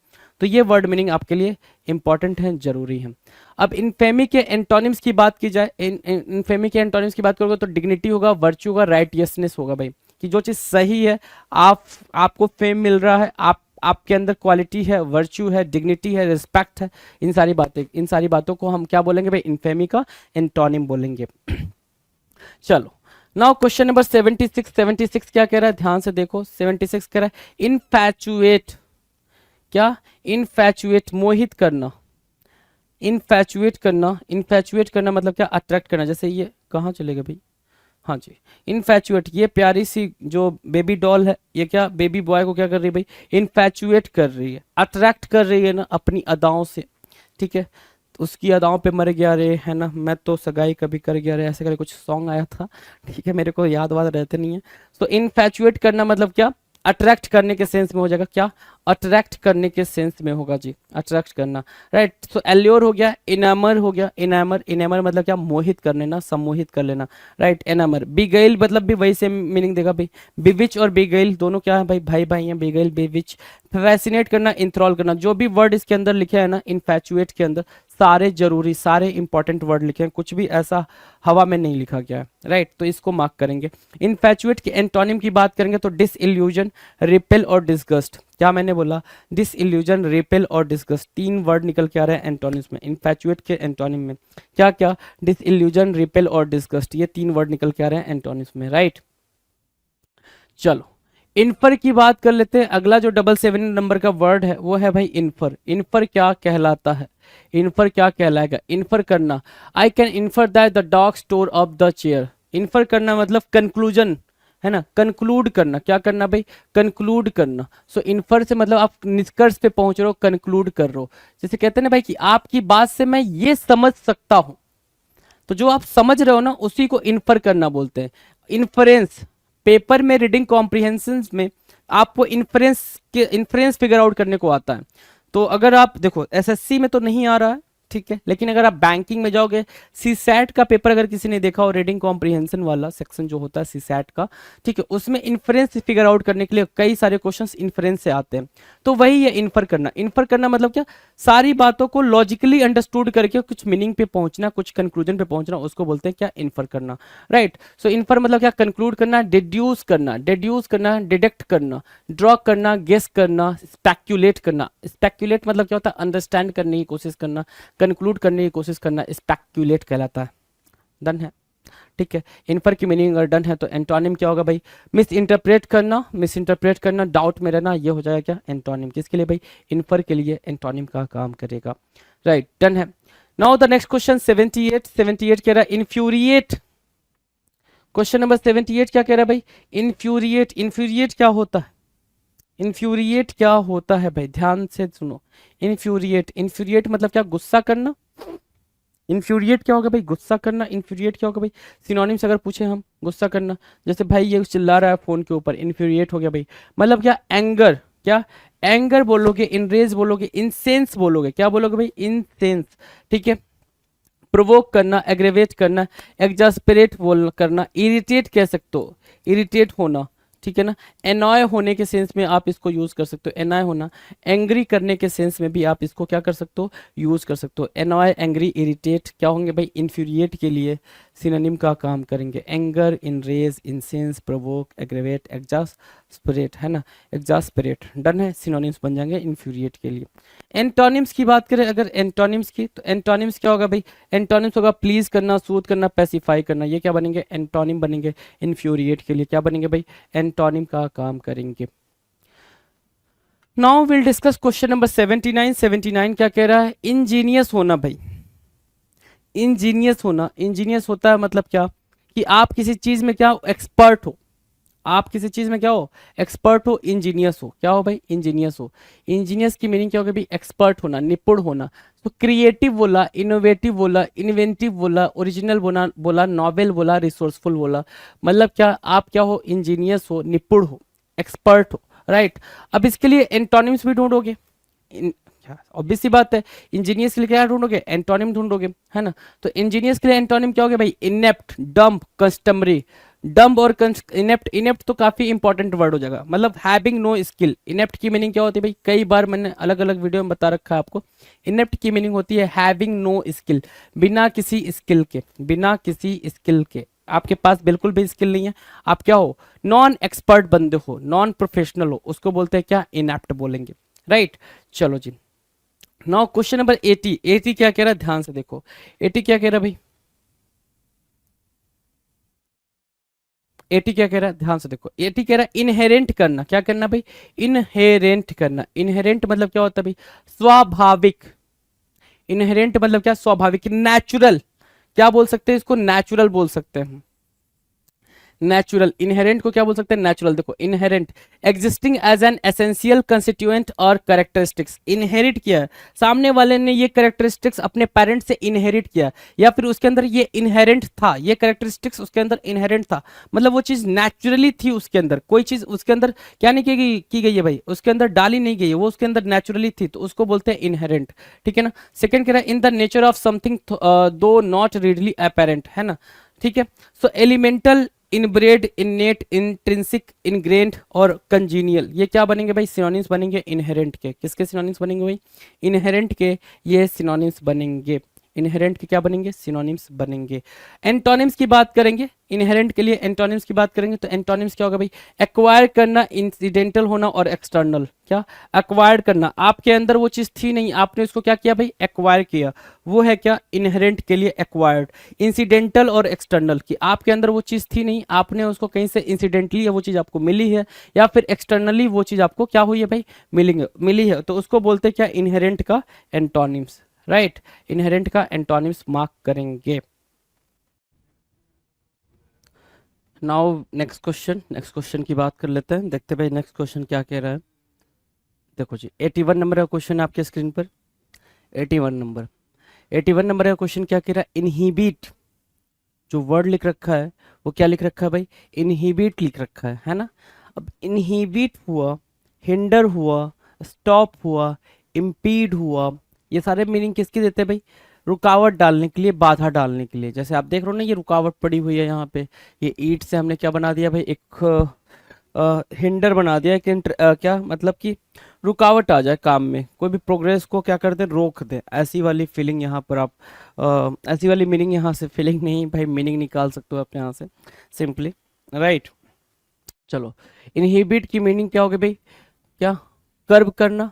S2: तो ये वर्ड मीनिंग आपके लिए इंपॉर्टेंट है, जरूरी है। अब इनफेमी के एंटोनिम्स की बात की जाए, इनफेमी के एंटोनिम्स की बात करोगे तो डिग्निटी होगा, वर्च्यू होगा, राइटियसनेस होगा भाई, कि जो चीज़ सही है, आपको फेम मिल रहा है, आपके अंदर क्वालिटी है, वर्च्यू है, डिग्निटी है, रिस्पेक्ट है, इन सारी बातों को हम क्या बोलेंगे भाई, इनफेमी का एंटोनिम बोलेंगे। चलो नाउ क्वेश्चन नंबर 76, 76 क्या कह रहा है, ध्यान से देखो। 76 कह रहा है इनफैचुएट, क्या, इनफैचुएट, मोहित करना, इनफैचुएट करना, इनफैचुएट करना मतलब क्या, अट्रैक्ट करना। जैसे ये कहाँ चलेगा भाई, हाँ जी, इनफैचुएट, ये प्यारी सी जो बेबी डॉल है, ये क्या बेबी बॉय को क्या कर रही है भाई, इनफैचुएट कर रही है, अट्रैक्ट कर रही है ना अपनी अदाओं से, ठीक है। तो उसकी अदाओं पे मर गया रे, है ना, मैं तो सगाई कभी कर गया रे, ऐसे करके कुछ सॉन्ग आया था, ठीक है, मेरे को याद वाद रहते नहीं है। तो इनफैचुएट करना मतलब क्या, अट्रैक्ट करने के सेंस में हो जाएगा, क्या, अट्रैक्ट करने के सेंस में होगा जी, अट्रैक्ट करना, राइट। तो एल्योर हो गया, इनामर हो गया, इनामर, इनामर मतलब क्या, मोहित कर लेना, सम्मोहित कर लेना, राइट, इनामर। बिगेल मतलब भी वही सेम मीनिंग देगा भाई, बिविच और बिगेल दोनों क्या है भाई, भाई भाई हैं, बिगेल बिविच। फैसिनेट करना, इंथ्रॉल करना, जो भी वर्ड इसके अंदर लिखे है ना इनफैचुएट के अंदर, सारे जरूरी, सारे इंपॉर्टेंट वर्ड लिखे हैं, कुछ भी ऐसा हवा में नहीं लिखा गया है, राइट। तो इसको मार्क करेंगे। इनफैचुएट के एंटोनिम की बात करेंगे तो डिसइल्यूजन, रिपेल और डिसगस्ट। क्या मैंने बोला, डिसइल्यूजन, रिपेल और डिसगस्ट, तीन वर्ड निकल के आ रहे हैं एंटोनिम्स में, इनफैचुएट के एंटोनिम में। क्या क्या, डिसइल्यूजन, रिपेल और डिसगस्ट, ये तीन वर्ड निकल के आ रहे हैं एंटोनिम्स में, राइट। चलो इन्फर की बात कर लेते हैं। अगला जो 77 नंबर का वर्ड है वो है भाई इन्फर। इन्फर क्या कहलाता है, इन्फर क्या कहलाएगा, इन्फर करना। I can infer that the dog store of the chair. Infer करना मतलब कंक्लूजन, है ना, कंक्लूड करना। क्या करना भाई, कंक्लूड करना। सो इन्फर से मतलब आप निष्कर्ष पे पहुंच रहे हो, कंक्लूड कर रहे हो। जैसे कहते हैं ना भाई कि आपकी बात से मैं ये समझ सकता हूं, तो जो आप समझ रहे हो ना उसी को इन्फर करना बोलते हैं। इन्फ्रेंस, पेपर में रीडिंग कॉम्प्रिहेंशन में आपको इन्फ्रेंस फिगर आउट करने को आता है। तो अगर आप देखो एसएससी में तो नहीं आ रहा है, ठीक है, लेकिन अगर आप बैंकिंग में जाओगे, सीसैट का पेपर अगर किसी ने देखा हो, रीडिंग कॉम्प्रिहेंशन वाला सेक्शन जो होता है सीसैट का, ठीक है, उसमें इन्फ्रेंस फिगर आउट करने के लिए कई सारे क्वेश्चंस इन्फ्रेंस से आते हैं। तो वही है इन्फर करना। इन्फर करना मतलब क्या, सारी बातों को लॉजिकली अंडरस्टूड करके कुछ मीनिंग पे पहुंचना, कुछ कंक्लूजन पे पहुंचना, उसको बोलते हैं क्या, इन्फर करना, राइट। सो इन्फर मतलब क्या, कंक्लूड करना, डिड्यूस करना, डिड्यूस करना, डिडक्ट करना, ड्रॉ करना, गेस करना, स्पेक्यूलेट करना। स्पेक्यूलेट मतलब क्या होता है, अंडरस्टैंड करने की कोशिश करना, कंक्लूड करने की कोशिश करना, स्पेक्यूलेट कहलाता है। डन है, ठीक है। इन्फर की मीनिंग अगर डन है तो एंटोनिम क्या होगा भाई, मिस इंटरप्रेट करना, मिस इंटरप्रेट करना, डाउट में रहना, ये हो जाएगा क्या, एंटोनिम। किसके लिए भाई, इन्फर के लिए एंटोनिम का काम करेगा, राइट, डन है। नाउ द नेक्स्ट क्वेश्चन 78, 78 कह रहा है इन्फ्यूरिएट। क्वेश्चन नंबर 78 क्या कह रहा है भाई, इन्फ्यूरिएट। इन्फ्यूरिएट क्या होता है, इन्फ्यूरिएट क्या होता है भाई, ध्यान से सुनो। इन्फ्यूरिएट, इन्फ्यूरिएट मतलब क्या, गुस्सा करना। इन्फ्यूरिएट क्या होगा भाई, गुस्सा करना। इन्फ्यूरिएट क्या होगा भाई, सिनोनिम्स अगर पूछे हम, गुस्सा करना, जैसे भाई ये चिल्ला रहा है फोन के ऊपर, इन्फ्यूरिएट हो गया भाई। मतलब क्या, एंगर, क्या एंगर बोलोगे, इनरेज बोलोगे, इंसेंस बोलोगे, क्या बोलोगे भाई, इंसेंस, ठीक है। प्रोवोक करना, एग्रेवेट करना, एग्जास्परेट बोल करना, इरिटेट कह सकते हो, इरिटेट होना, ठीक है ना। एनॉय होने के सेंस में आप इसको यूज कर सकते हो, एनॉय होना। एंग्री करने के सेंस में भी आप इसको क्या कर सकते हो, यूज कर सकते हो। एनॉय, एंग्री, इरिटेट क्या होंगे भाई, इन्फ्यूरिएट के लिए सिनोनिम का काम करेंगे। Anger, enrage, incense, provoke, aggravate, exasperate, है ना, एग्जास्परेट, डन है, सिनोनिम्स बन जाएंगे इन्फ्यूरिएट के लिए। एंटोनिम्स की बात करें अगर एंटोनिम्स की, तो एंटोनिम्स क्या होगा भाई? एंटोनिम्स होगा प्लीज करना, सूद करना, पैसिफाई करना, ये क्या बनेंगे? एंटोनिम बनेंगे इन्फ्यूरिएट के लिए। क्या बनेंगे भाई? एंटोनिम का काम करेंगे। Now will discuss question number 79। 79 क्या कह रहा है? इंजीनियस होना भाई, इंजीनियस होना, इंजीनियस होता है मतलब क्या कि आप किसी चीज में क्या हो? एक्सपर्ट हो। आप किसी चीज में क्या हो? एक्सपर्ट हो, इंजीनियस हो। क्या हो भाई? इंजीनियस हो। इंजीनियस की मीनिंग क्या होगी भाई? एक्सपर्ट होना, निपुण होना। तो क्रिएटिव बोला, इनोवेटिव बोला, इन्वेंटिव बोला, ओरिजिनल बोला बोला, नॉवेल बोला, रिसोर्सफुल बोला। मतलब क्या? आप क्या हो? इंजीनियस हो, निपुण हो, एक्सपर्ट हो, राइट। अब इसके लिए एंटोनिम्स भी ढूंढोगे, ऑब्वियस सी बात है। इंजीनियर्स के लिए क्या ढूंढोगे? एंटोनिम ढूंढोगे, है ना। तो इंजीनियर्स के लिए एंटोनिम क्या होगा भाई? Inept, dumb, customary. डम्प और इनेप्ट, इनेप्ट तो काफी इंपॉर्टेंट वर्ड हो जाएगा, मतलब हैविंग नो स्किल। इनेप्ट की मीनिंग क्या होती है भाई? कई बार मैंने अलग अलग वीडियो में बता रखा है आपको। इनेप्ट की मीनिंग होती है हैविंग नो स्किल, बिना किसी स्किल के, बिना किसी स्किल के, आपके पास बिल्कुल भी स्किल नहीं है, आप क्या हो? नॉन एक्सपर्ट बंदे हो, नॉन प्रोफेशनल हो, उसको बोलते हैं क्या? इनेप्ट बोलेंगे, राइट। चलो जी, नाउ क्वेश्चन नंबर 80। 80 क्या कह रहा है? ध्यान से देखो, 80 क्या कह रहा है भाई? 80 क्या कह रहा है? ध्यान से देखो, 80 कह रहा है इनहेरेंट करना। क्या करना भाई? इनहेरेंट करना। इनहेरेंट मतलब क्या होता है भाई? स्वाभाविक। इनहेरेंट मतलब क्या? स्वाभाविक, नेचुरल। क्या बोल सकते हैं इसको? नेचुरल बोल सकते हैं। नेचुरल, इनहेरेंट को क्या बोल सकते हैं? नेचुरल। देखो, inherent, existing as an essential constituent और कैरेक्टरिस्टिक्स। इनहेरिट किया है, सामने वाले ने ये कैरेक्टरिस्टिक्स अपने पेरेंट से इनहेरिट किया, या फिर उसके अंदर ये इनहेरेंट था, ये कैरेक्टरिस्टिक्स उसके अंदर इनहेरेंट था, मतलब वो चीज नेचुरली थी उसके अंदर। कोई चीज उसके अंदर क्या नहीं की गई है भाई? उसके अंदर डाली नहीं गई है, वो उसके अंदर नेचुरली थी, तो उसको बोलते हैं इनहेरेंट, ठीक है ना। सेकंड कह रहा है in the nature of something though not readily apparent, है ना, ठीक है। So elemental, inbred, innate, intrinsic, ingrained और कंजीनियल, ये क्या बनेंगे भाई? सिनोनिम्स बनेंगे इनहेरेंट के। किसके सिनोनिम्स बनेंगे भाई? इनहेरेंट के ये सिनोनिम्स बनेंगे। इनहेरेंट के क्या बनेंगे? सिनोनिम्स बनेंगे। एंटोनिम्स की बात करेंगे, इनहेरेंट के लिए एंटोनिम्स की बात करेंगे, तो एंटोनिम्स क्या होगा भाई? एक्वायर करना, इंसिडेंटल होना और एक्सटर्नल। क्या? एक्वायर करना, आपके अंदर वो चीज थी नहीं, आपने उसको क्या किया भाई? एक्वायर किया, वो है क्या? इनहेरेंट के लिए एक्वायर्ड। इंसिडेंटल और एक्सटर्नल, कि आपके अंदर वो चीज थी नहीं, आपने उसको कहीं से इंसिडेंटली वो चीज आपको मिली है, या फिर एक्सटर्नली वो चीज आपको क्या हुई है भाई? मिली है, तो उसको बोलते हैं क्या? इनहेरेंट का एंटोनिम्स, राइट। इनहेरेंट का एंटोनिम्स मार्क करेंगे। Now next question, next question की बात कर लेते हैं, देखते हैं भाई नेक्स्ट क्वेश्चन क्या कह रहा है। देखो जी, 81 नंबर का क्वेश्चन है आपके स्क्रीन पर। 81 नंबर, 81 नंबर का क्वेश्चन क्या कह रहा है? इनहिबिट, जो वर्ड लिख रखा है वो क्या लिख रखा है भाई? इनहिबिट लिख रखा है ना। अब इनहिबिट हुआ, हिंडर हुआ, स्टॉप हुआ, इम्पीड हुआ, ये सारे मीनिंग किसके देते हैं भाई? रुकावट डालने के लिए, बाधा डालने के लिए। जैसे आप देख रहे हो ना, ये रुकावट पड़ी हुई है यहाँ पे, ये ईंट से हमने क्या बना दिया भाई? एक हिंडर बना दिया कि क्या मतलब कि रुकावट आ जाए काम में, कोई भी प्रोग्रेस को क्या कर दे? रोक दे। ऐसी वाली फीलिंग यहाँ पर आप ऐसी वाली मीनिंग यहाँ से, फीलिंग नहीं भाई, मीनिंग निकाल सकते हो आप यहाँ से सिंपली, राइट। चलो, इनहिबिट की मीनिंग क्या होगी भाई? क्या? कर्व करना,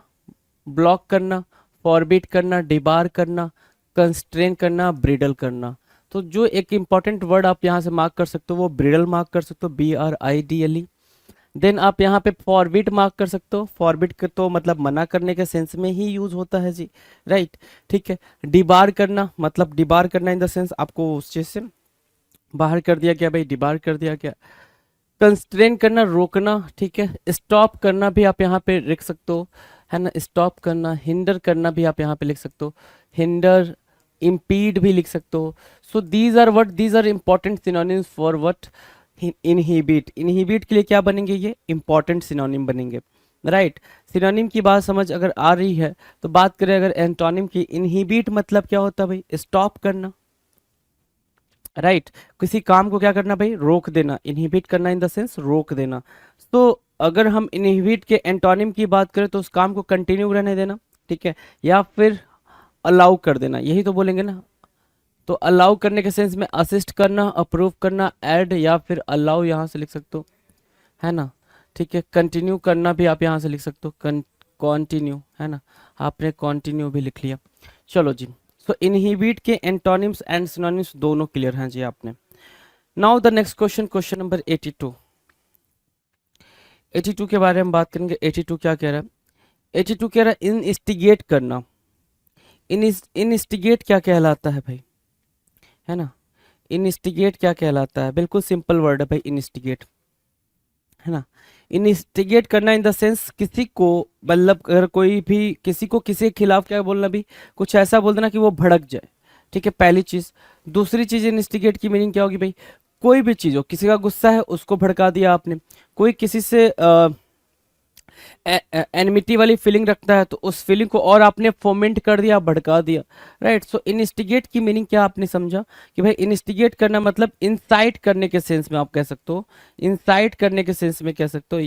S2: ब्लॉक करना, फॉरबिट करना, डिबार करना, कंस्ट्रेन करना, ब्रिडल करना। तो जो एक इंपॉर्टेंट वर्ड आप यहाँ से मार्क कर सकते हो वो ब्रिडल मार्क कर सकते हो, BRIDLE। देन आप यहाँ पे फॉरबिट मार्क कर सकते हो। फॉरबिट के तो मतलब मना करने के सेंस में ही यूज होता है जी, राइट, ठीक है। डिबार करना, मतलब डिबार करना इन द सेंस आपको उस चीज से बाहर कर दिया गया भाई, डिबार कर दिया गया। कंस्ट्रेन करना, रोकना, ठीक है। स्टॉप करना भी आप यहाँ पे लिख सकते हो, है ना, स्टॉप करना। हिंडर करना भी आप यहाँ पे लिख सकते हो, हिंडर। इम्पीड भी लिख सकते हो। So these are what? These are important synonyms for what? Inhibit. Inhibit के लिए क्या बनेंगे? ये इंपॉर्टेंट सिनोनिम बनेंगे, राइट। सिनोनिम की बात समझ अगर आ रही है तो बात करें अगर एंटोनिम की। इनहिबिट मतलब क्या होता है भाई? स्टॉप करना, राइट। किसी काम को क्या करना भाई? रोक देना। इनहिबिट करना इन द सेंस रोक देना। तो अगर हम इनहिबिट के एंटोनिम की बात करें तो उस काम को कंटिन्यू रहने देना, ठीक है, या फिर अलाउ कर देना, यही तो बोलेंगे ना। तो अलाउ करने के सेंस में असिस्ट करना, अप्रूव करना, ऐड या फिर अलाउ यहाँ से लिख सकते हो, है ना। ठीक है, कंटिन्यू करना भी आप यहाँ से लिख सकते हो, कंटिन्यू, है ना। आपने कंटिन्यू भी लिख लिया। चलो जी, सो इनहिबिट के एंटोनिम्स एंड सिनोनिम्स दोनों क्लियर हैं जी आपने। Now the next question, question number 82। 82 के बारे में बात करेंगे। 82 क्या कह रहा है? 82 कह रहा है इनस्टिगेट करना। इनस्टिगेट क्या कहलाता है भाई, है ना। इनस्टिगेट क्या कहलाता है? बिल्कुल सिंपल वर्ड है भाई, इनस्टिगेट, है ना। इनस्टिगेट करना इन द सेंस किसी को, मतलब अगर कोई भी किसी को किसी के खिलाफ क्या बोलना भी, कुछ ऐसा बोल देना कि वो भड़क जाए। ठीक है, पहली चीज। दूसरी चीज, इनस्टिगेट की मीनिंग क्या होगी भाई? कोई भी चीज हो, किसी का गुस्सा है उसको भड़का दिया आपने, कोई किसी से एनिमिटी वाली फीलिंग रखता है तो उस फीलिंग को और आपने फोमेंट कर दिया, भड़का दिया, राइट। सो इनस्टिगेट की मीनिंग क्या आपने समझा कि भाई इनस्टिगेट करना मतलब इंसाइट करने के सेंस में आप कह सकते हो, इंसाइट करने के सेंस में कह सकते हो,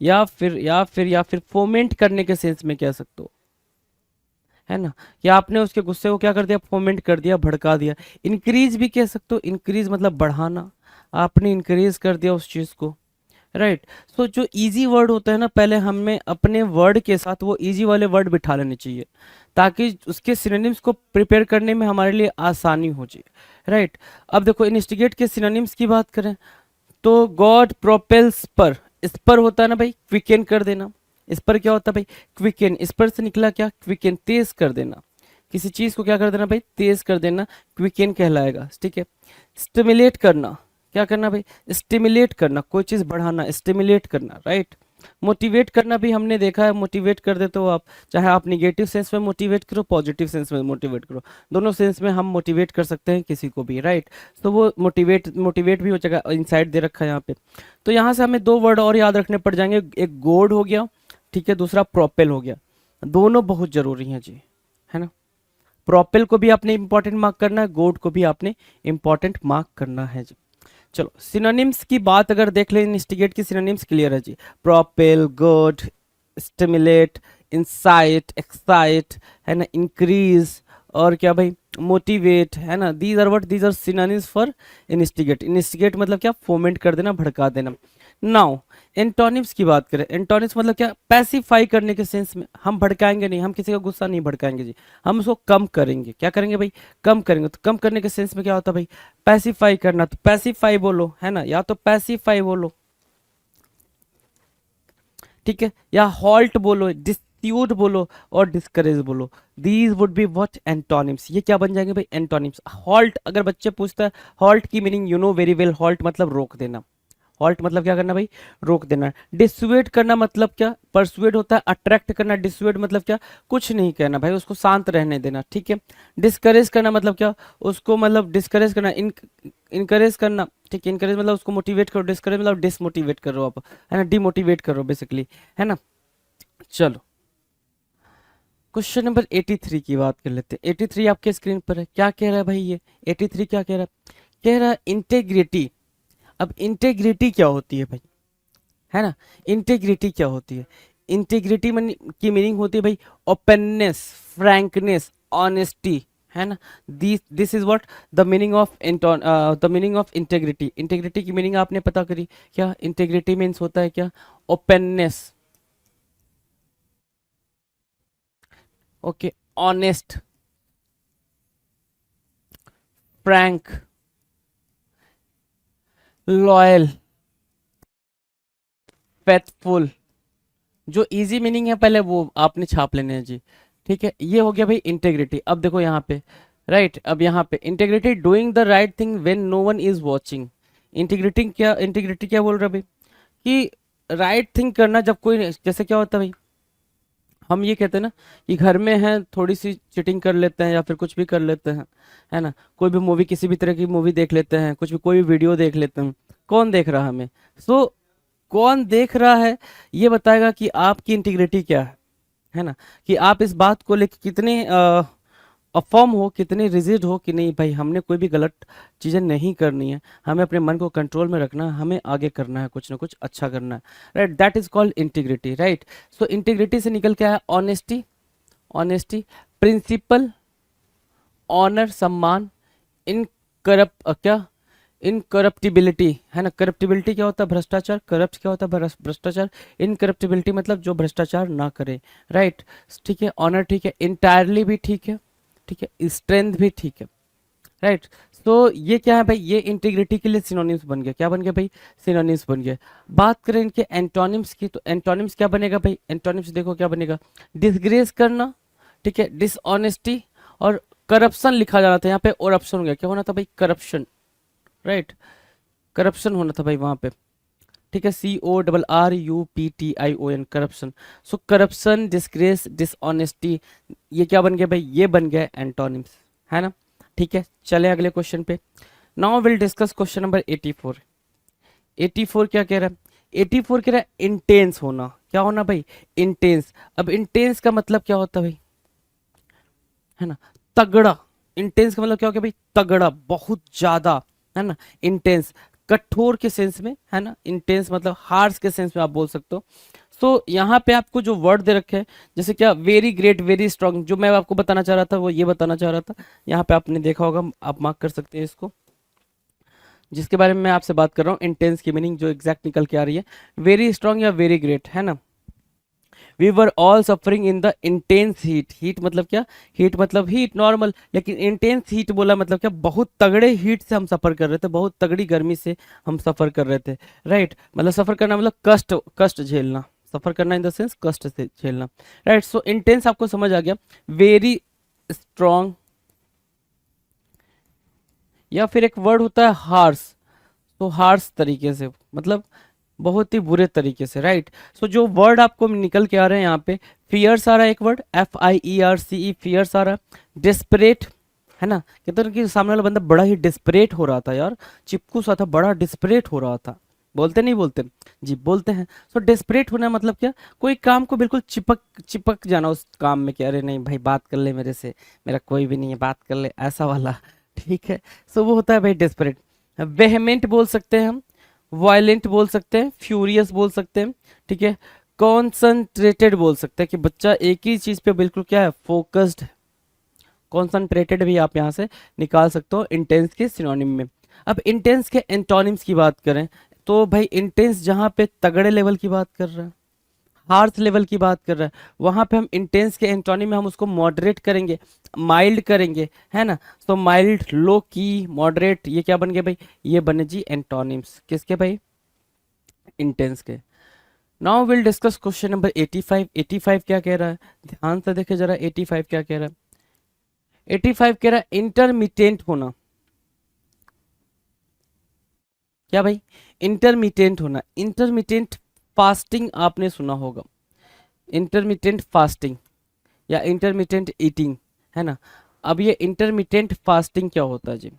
S2: या फिर फोमेंट करने के सेंस में कह सकते हो, है ना। या आपने उसके गुस्से को क्या कर दिया, फोमेंट कर दिया, भड़का दिया। इंक्रीज भी कह सकते हो, इंक्रीज मतलब बढ़ाना, आपने इंक्रीज कर दिया उस चीज को, राइट। सो जो इजी वर्ड होता है ना, पहले हमें अपने वर्ड के साथ वो इजी वाले वर्ड बिठा लेने चाहिए ताकि उसके सिनोनिम्स को प्रिपेयर करने में हमारे लिए आसानी हो जाए, राइट। अब देखो इनस्टिगेट के सिनोनिम्स की बात करें तो गॉड प्रोपेल्स पर, इस पर होता है ना भाई क्विकन कर देना। इस पर क्या होता है भाई? क्विकन। इस पर से निकला क्या? क्विकन, तेज कर देना। किसी चीज को क्या कर देना भाई? तेज कर देना, क्विकन कहलाएगा, ठीक है। स्टिमुलेट करना, क्या करना भाई? स्टिमुलेट करना, कोई चीज बढ़ाना, स्टिमुलेट करना, राइट। मोटिवेट करना भी हमने देखा है, मोटिवेट कर देते हो आप, चाहे आप निगेटिव सेंस में मोटिवेट करो, पॉजिटिव सेंस में मोटिवेट करो, दोनों सेंस में हम मोटिवेट कर सकते हैं किसी को भी, राइट। तो वो मोटिवेट मोटिवेट भी हो जाएगा, इनसाइड दे रखा है यहाँ पे। तो यहाँ से हमें दो वर्ड और याद रखने पड़ जाएंगे, एक गोड हो गया, ठीक है, दूसरा प्रोपेल हो गया। दोनों बहुत जरूरी हैं जी, है ना। प्रोपेल को भी आपने इंपॉर्टेंट मार्क करना है, गोड को भी आपने इंपॉर्टेंट मार्क करना है जी। चलो सिनोनिम्स की बात अगर देख लें, इनस्टिगेट की सिनोनिम्स क्लियर है जी। Propel, goad, stimulate, incite, excite, है ना, इंक्रीज, और क्या भाई? मोटिवेट, है ना। These are what? These are synonyms for instigate. Instigate मतलब क्या? फोमेंट कर देना, भड़का देना। नाउ एंटोनिम्स की बात करें, एंटोनिम्स मतलब क्या? पैसिफाई करने के सेंस में। हम भड़काएंगे नहीं, हम किसी का गुस्सा नहीं भड़काएंगे जी, हम उसको कम करेंगे। क्या करेंगे भाई? कम करेंगे। तो कम करने के सेंस में क्या होता है भाई? पैसिफाई करना। तो पैसिफाई बोलो, है ना, या तो पैसिफाई बोलो, ठीक है, या हॉल्ट बोलो, डिस्प्यूट बोलो, और डिस्करेज बोलो। These would be what? Antonyms. ये क्या बन जाएंगे भाई? एंटोनिम्स। हॉल्ट, अगर बच्चे पूछता है हॉल्ट की meaning you know very well, halt मतलब रोक देना। हॉल्ट मतलब क्या करना भाई? रोक देना। डिसुएड करना मतलब क्या? परसुएड होता है अट्रैक्ट करना, डिसुएड मतलब क्या? कुछ नहीं कहना भाई, उसको शांत रहने देना, ठीक है। डिस्करेज करना मतलब क्या? उसको मतलब डिस्करेज करना, इनकरेज करना, ठीक है। इनकरेज मतलब उसको मोटिवेट करो, डिस्करेज मतलब डिसमोटिवेट करो आप, है ना, डिमोटिवेट करो बेसिकली, है ना। चलो क्वेश्चन नंबर 83 की बात कर लेते हैं। 83 आपके स्क्रीन पर है, क्या कह रहा है भाई ये 83 क्या कह रहा है? कह रहा है इंटेग्रिटी। अब इंटेग्रिटी क्या होती है भाई, है ना। इंटेग्रिटी क्या होती है? इंटेग्रिटी की मीनिंग होती है भाई ओपननेस, फ्रैंकनेस, ऑनेस्टी, है ना। This is what the meaning of the meaning of integrity. Integrity की मीनिंग आपने पता करी क्या? इंटेग्रिटी मीन्स होता है क्या? Openness, okay, honest, Frank, loyal, faithful. जो इजी मीनिंग है पहले वो आपने छाप लेने हैं जी, ठीक है। ये हो गया भाई इंटेग्रिटी। अब देखो यहाँ पे, राइट, अब यहाँ पे integrity doing the right thing when no one is watching. Integrity क्या बोल रहा है भाई? कि राइट थिंग करना जब कोई, जैसे क्या होता है भाई, हम ये कहते हैं ना कि घर में हैं, थोड़ी सी चीटिंग कर लेते हैं या फिर कुछ भी कर लेते हैं, है ना। कोई भी मूवी, किसी भी तरह की मूवी देख लेते हैं, कुछ भी कोई भी वीडियो देख लेते हैं, कौन देख रहा है हमें? सो कौन देख रहा है ये बताएगा कि आपकी इंटीग्रिटी क्या है ना। कि आप इस बात को लेकर कितने अफर्म हो, कितने रिजिड हो कि नहीं भाई हमने कोई भी गलत चीज़ें नहीं करनी है, हमें अपने मन को कंट्रोल में रखना है, हमें आगे करना है, कुछ ना कुछ अच्छा करना है, right. That is called integrity, right. So integrity से निकल के आया ऑनेस्टी, ऑनेस्टी, प्रिंसिपल, ऑनर सम्मान, क्या इनकरप्टिबिलिटी है ना, करप्टिबिलिटी क्या होता है भ्रष्टाचार, करप्ट क्या होता है भ्रष्टाचार, इनकरप्टिबिलिटी मतलब जो भ्रष्टाचार ना करे, राइट। ठीक है, ऑनर ठीक है, इंटायरली भी ठीक है, ठीक है, स्ट्रेंथ भी ठीक है, राइट। तो ये क्या है भाई, ये इंटीग्रिटी के लिए सिनोनिम्स बन गया, क्या बन गया भाई, सिनोनिम्स बन गया। बात करें इनके एंटोनिम्स की, तो एंटोनिम्स क्या बनेगा भाई, एंटोनिम्स देखो क्या बनेगा, डिसग्रेस करना, ठीक है, डिसऑनेस्टी और करप्शन लिखा जाना था, यहाँ पे और ऑप्शन हो गया, क्या होना था भाई, करप्शन, राइट, करप्शन होना था भाई वहां पे, ठीक है, CORRUPTION, करप्शन। सो करप्शन, डिस्ग्रेस, डिसऑनेस्टी, ये क्या बन गया भाई, ये बन गया एंटोनिम्स, है ना। ठीक है, चले अगले क्वेश्चन पे। Now will discuss question number 84। 84 क्या कह रहा है, 84 कह रहा है इंटेंस होना, क्या होना भाई, इंटेंस। अब इंटेंस का मतलब क्या होता है भाई, है ना, तगड़ा। इंटेंस का मतलब क्या हो गया भाई, तगड़ा, बहुत ज्यादा, है ना, इंटेंस, कठोर के सेंस में, है ना, इंटेंस मतलब हार्श के सेंस में आप बोल सकते हो। सो यहाँ पे आपको जो वर्ड दे रखे हैं, जैसे क्या, वेरी ग्रेट, वेरी स्ट्रांग, जो मैं आपको बताना चाह रहा था वो ये बताना चाह रहा था, यहाँ पे आपने देखा होगा, आप मार्क कर सकते हैं इसको, जिसके बारे में मैं आपसे बात कर रहा हूँ, इंटेंस की मीनिंग जो एग्जैक्ट निकल के आ रही है, वेरी स्ट्रांग या वेरी ग्रेट, है ना। We were all suffering in the intense heat, heat मतलब क्या, हीट मतलब हीट नॉर्मल, लेकिन इंटेंस हीट बोला मतलब क्या, बहुत तगड़े हीट से हम सफर कर रहे थे, बहुत तगड़ी गर्मी से हम सफर कर रहे थे, राइट। मतलब सफर करना मतलब कष्ट, कष्ट झेलना, सफर करना इन द सेंस कष्ट से झेलना, राइट। सो इंटेंस आपको समझ आ गया, वेरी स्ट्रॉन्ग, या फिर एक वर्ड होता है हार्स, तो हार्स तरीके से मतलब बहुत ही बुरे तरीके से, राइट। सो जो वर्ड आपको निकल के आ रहे हैं यहाँ पे, फियर्स आ रहा है एक वर्ड, FIERCE, फियर्स आ रहा है, डिस्परेट, है ना, कहते हैं कि सामने वाला बंदा बड़ा ही डिस्परेट हो रहा था यार, चिपकू सा था, बड़ा डिस्परेट हो रहा था, बोलते नहीं बोलते, जी बोलते हैं। सो डिस्परेट होना मतलब क्या, कोई काम को बिल्कुल चिपक चिपक जाना उस काम में, कि अरे नहीं भाई बात कर ले मेरे से, मेरा कोई भी नहीं है, बात कर ले, ऐसा वाला, ठीक है। सो वो होता है भाई डिस्परेट। वेहेमेंट बोल सकते हैं हम, वायलेंट बोल सकते हैं, फ्यूरियस बोल सकते हैं, ठीक है, कॉन्संट्रेटेड बोल सकते हैं, कि बच्चा एक ही चीज पे बिल्कुल क्या है, फोकस्ड है, कॉन्संट्रेटेड भी आप यहाँ से निकाल सकते हो इंटेंस के सिनोनिम में। अब इंटेंस के एंटोनिम्स की बात करें, तो भाई इंटेंस जहाँ पे तगड़े लेवल की बात कर रहा है, हार्श लेवल की बात कर रहा है, वहां पे हम इंटेंस के एंटोनिम में हम उसको मॉडरेट करेंगे, माइल्ड करेंगे, है ना। तो माइल्ड, लो की, मॉडरेट, ये क्या बन गए भाई, ये बने जी एंटोनिम्स, किसके भाई, इंटेंस के। Now will discuss question number 85। 85 क्या कह रहा है, ध्यान से देखे जरा, 85 क्या कह रहा है, 85 कह रहा है इंटरमिटेंट होना, क्या भाई, इंटरमिटेंट होना, इंटरमिटेंट फास्टिंग आपने सुना होगा, इंटरमिटेंट फास्टिंग या इंटरमिटेंट ईटिंग, है ना। अब ये इंटरमिटेंट फास्टिंग क्या होता है जी,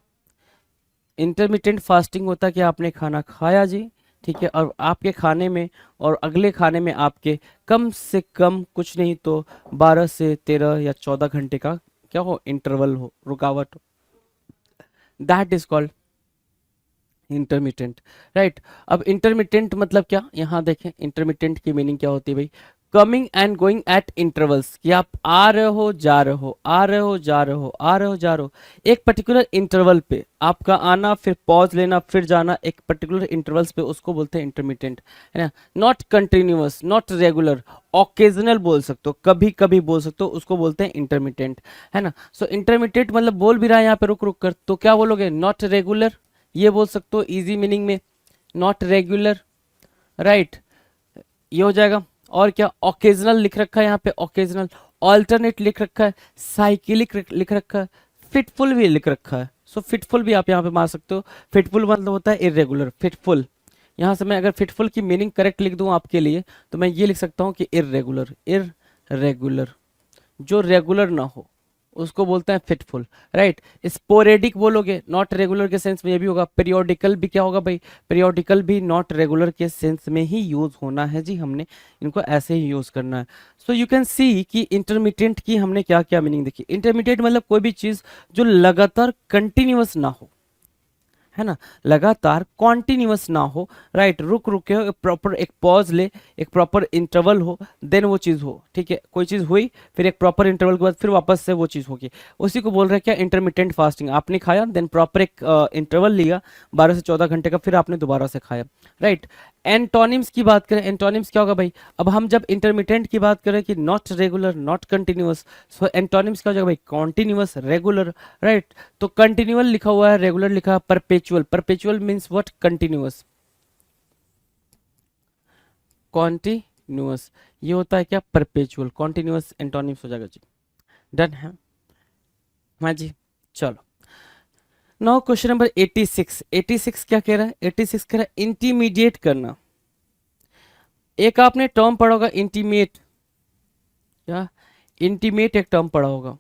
S2: इंटरमिटेंट फास्टिंग होता है कि आपने खाना खाया जी, ठीक है, और आपके खाने में और अगले खाने में आपके कम से कम कुछ नहीं तो 12 से 13 या 14 घंटे का क्या हो, इंटरवल हो, रुकावट हो, that is called intermittent, right. अब इंटरमिटेंट मतलब क्या, यहाँ देखें इंटरमिटेंट की मीनिंग क्या होती है भाई, coming and going at intervals, कि आप आ रहे हो जा रहे हो, आ रहे हो जा रहे हो, आ रहे हो जा रहे हो, एक पर्टिकुलर इंटरवल पे आपका आना, फिर पॉज लेना, फिर जाना, एक पर्टिकुलर इंटरवल्स पे, उसको बोलते हैं इंटरमिटेंट, है ना। Not continuous, not regular, occasional बोल सकते हो, कभी कभी बोल सकते हो, उसको बोलते हैं इंटरमिटेंट, है ना। सो इंटरमिटेंट मतलब बोल भी रहा है यहाँ पे रुक रुक कर, तो क्या बोलोगे, नॉट रेगुलर, ये बोल सकते हो इजी मीनिंग में, नॉट रेगुलर, राइट, ये हो जाएगा। और क्या, ओकेजनल लिख रखा है यहाँ पे, ओकेजनल, ऑल्टरनेट लिख रखा है, साइकिलिक लिख रखा है, फिटफुल भी लिख रखा है। सो फिटफुल भी आप यहाँ पे मार सकते हो, फिटफुल मतलब होता है इरेगुलर, फिटफुल, यहाँ से मैं अगर फिटफुल की मीनिंग करेक्ट लिख दूं आपके लिए, तो मैं ये लिख सकता हूँ कि इरेगुलर, इरेगुलर, जो रेगुलर ना हो उसको बोलते हैं फिटफुल, राइट। स्पोरेडिक बोलोगे, नॉट रेगुलर के सेंस में ये भी होगा, पीरियोडिकल भी क्या होगा भाई, पीरियोडिकल भी नॉट रेगुलर के सेंस में ही यूज होना है जी, हमने इनको ऐसे ही यूज करना है। सो यू कैन सी कि इंटरमीडिएट की हमने क्या क्या मीनिंग देखी। इंटरमीडिएट मतलब कोई भी चीज जो लगातार कंटिन्यूअस ना हो, है ना, लगातार कॉन्टिन्यूअस ना हो, राइट, रुक रुक के प्रॉपर एक पॉज ले, एक प्रॉपर इंटरवल हो, देन वो चीज़ हो, ठीक है, कोई चीज़ हुई फिर एक प्रॉपर इंटरवल के बाद फिर वापस से वो चीज़ होगी, उसी को बोल रहे हैं क्या, इंटरमिटेंट फास्टिंग। आपने खाया देन प्रॉपर एक इंटरवल लिया 12 से 14 घंटे का, फिर आपने दोबारा से खाया, राइट। एंटोनिम्स की बात करें, एंटोनिम्स क्या होगा भाई, अब हम जब इंटरमिटेंट की बात करें कि not regular, not continuous, so antonyms क्या हो जाएगा भाई, कॉन्टिन्यूअस, रेगुलर, राइट। तो कंटिन्यूअल लिखा हुआ है, रेगुलर लिखा है, perpetual, perpetual means what, continuous, continuous, ये होता है क्या, परपेचुअल, कॉन्टिन्यूअस एंटोनिम्स हो जाएगा जी, डन है, हाँ जी, चलो। नाउ क्वेश्चन नंबर 86, 86 क्या कह रहा है, 86 कह रहा है इंटीमीडिएट करना। एक आपने टर्म पढ़ा होगा इंटीमेट, क्या, इंटीमेट एक टर्म पढ़ा होगा।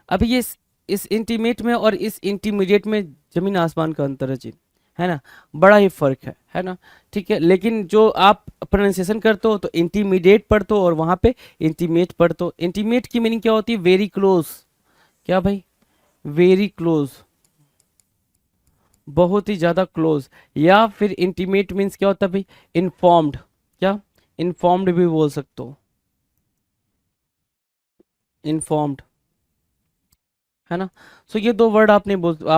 S2: अभी ये इस इंटीमेट में और इस इंटीमीडिएट में जमीन आसमान का अंतर है जी, है ना, बड़ा ही फर्क है ना, ठीक है। लेकिन जो आप प्रोनाउंसिएशन करते हो तो इंटीमीडिएट पढ़ते हो और वहां पे इंटीमेट पढ़ते हो। इंटीमेट की मीनिंग क्या होती है, वेरी क्लोज, क्या भाई, वेरी क्लोज, बहुत ही ज्यादा क्लोज। या फिर इंटीमेट मीन्स क्या होता है भाई, इन्फॉर्म्ड, क्या, इन्फॉर्म्ड भी बोल सकते हो, इन्फॉर्म्ड, है ना। सो ये दो वर्ड आप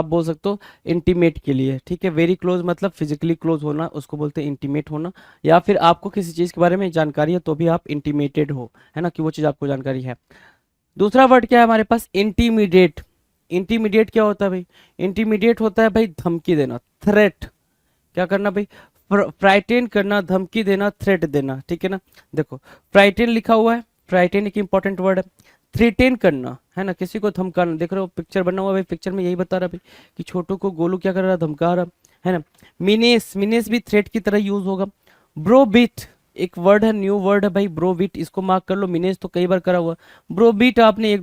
S2: बोल सकते हो इंटीमेट के लिए, ठीक है। वेरी क्लोज मतलब फिजिकली क्लोज होना, उसको बोलते हैं इंटीमेट होना। या फिर आपको किसी चीज के बारे में जानकारी है तो भी आप इंटीमेटेड हो, है ना, कि वो चीज आपको जानकारी है। दूसरा वर्ड क्या है हमारे पास, इंटीमीडिएट। इंटीमीडिएट क्या होता है भाई, इंटीमीडिएट होता है भाई धमकी देना, थ्रेट, क्या करना भाई, फ्राइटेन करना, धमकी देना, थ्रेट देना, ठीक है ना। देखो फ्राइटेन लिखा हुआ है, फ्राइटेन एक इंपॉर्टेंट वर्ड है। थ्रेटेन करना, है ना, किसी को धमकाना, देख रहे हो पिक्चर बना हुआ है भाई, पिक्चर में यही बता रहा भाई कि छोटू को गोलू क्या कर रहा है, धमका रहा है ना। मिनेस, मिनेस भी थ्रेट की तरह यूज होगा। ब्रोबिट एक वर्ड है, न्यू वर्ड है भाई, ब्रोबिट, इसको मार्क कर लो। मिनेस तो कई बार करा हुआ है, ब्रोबिट आपने एक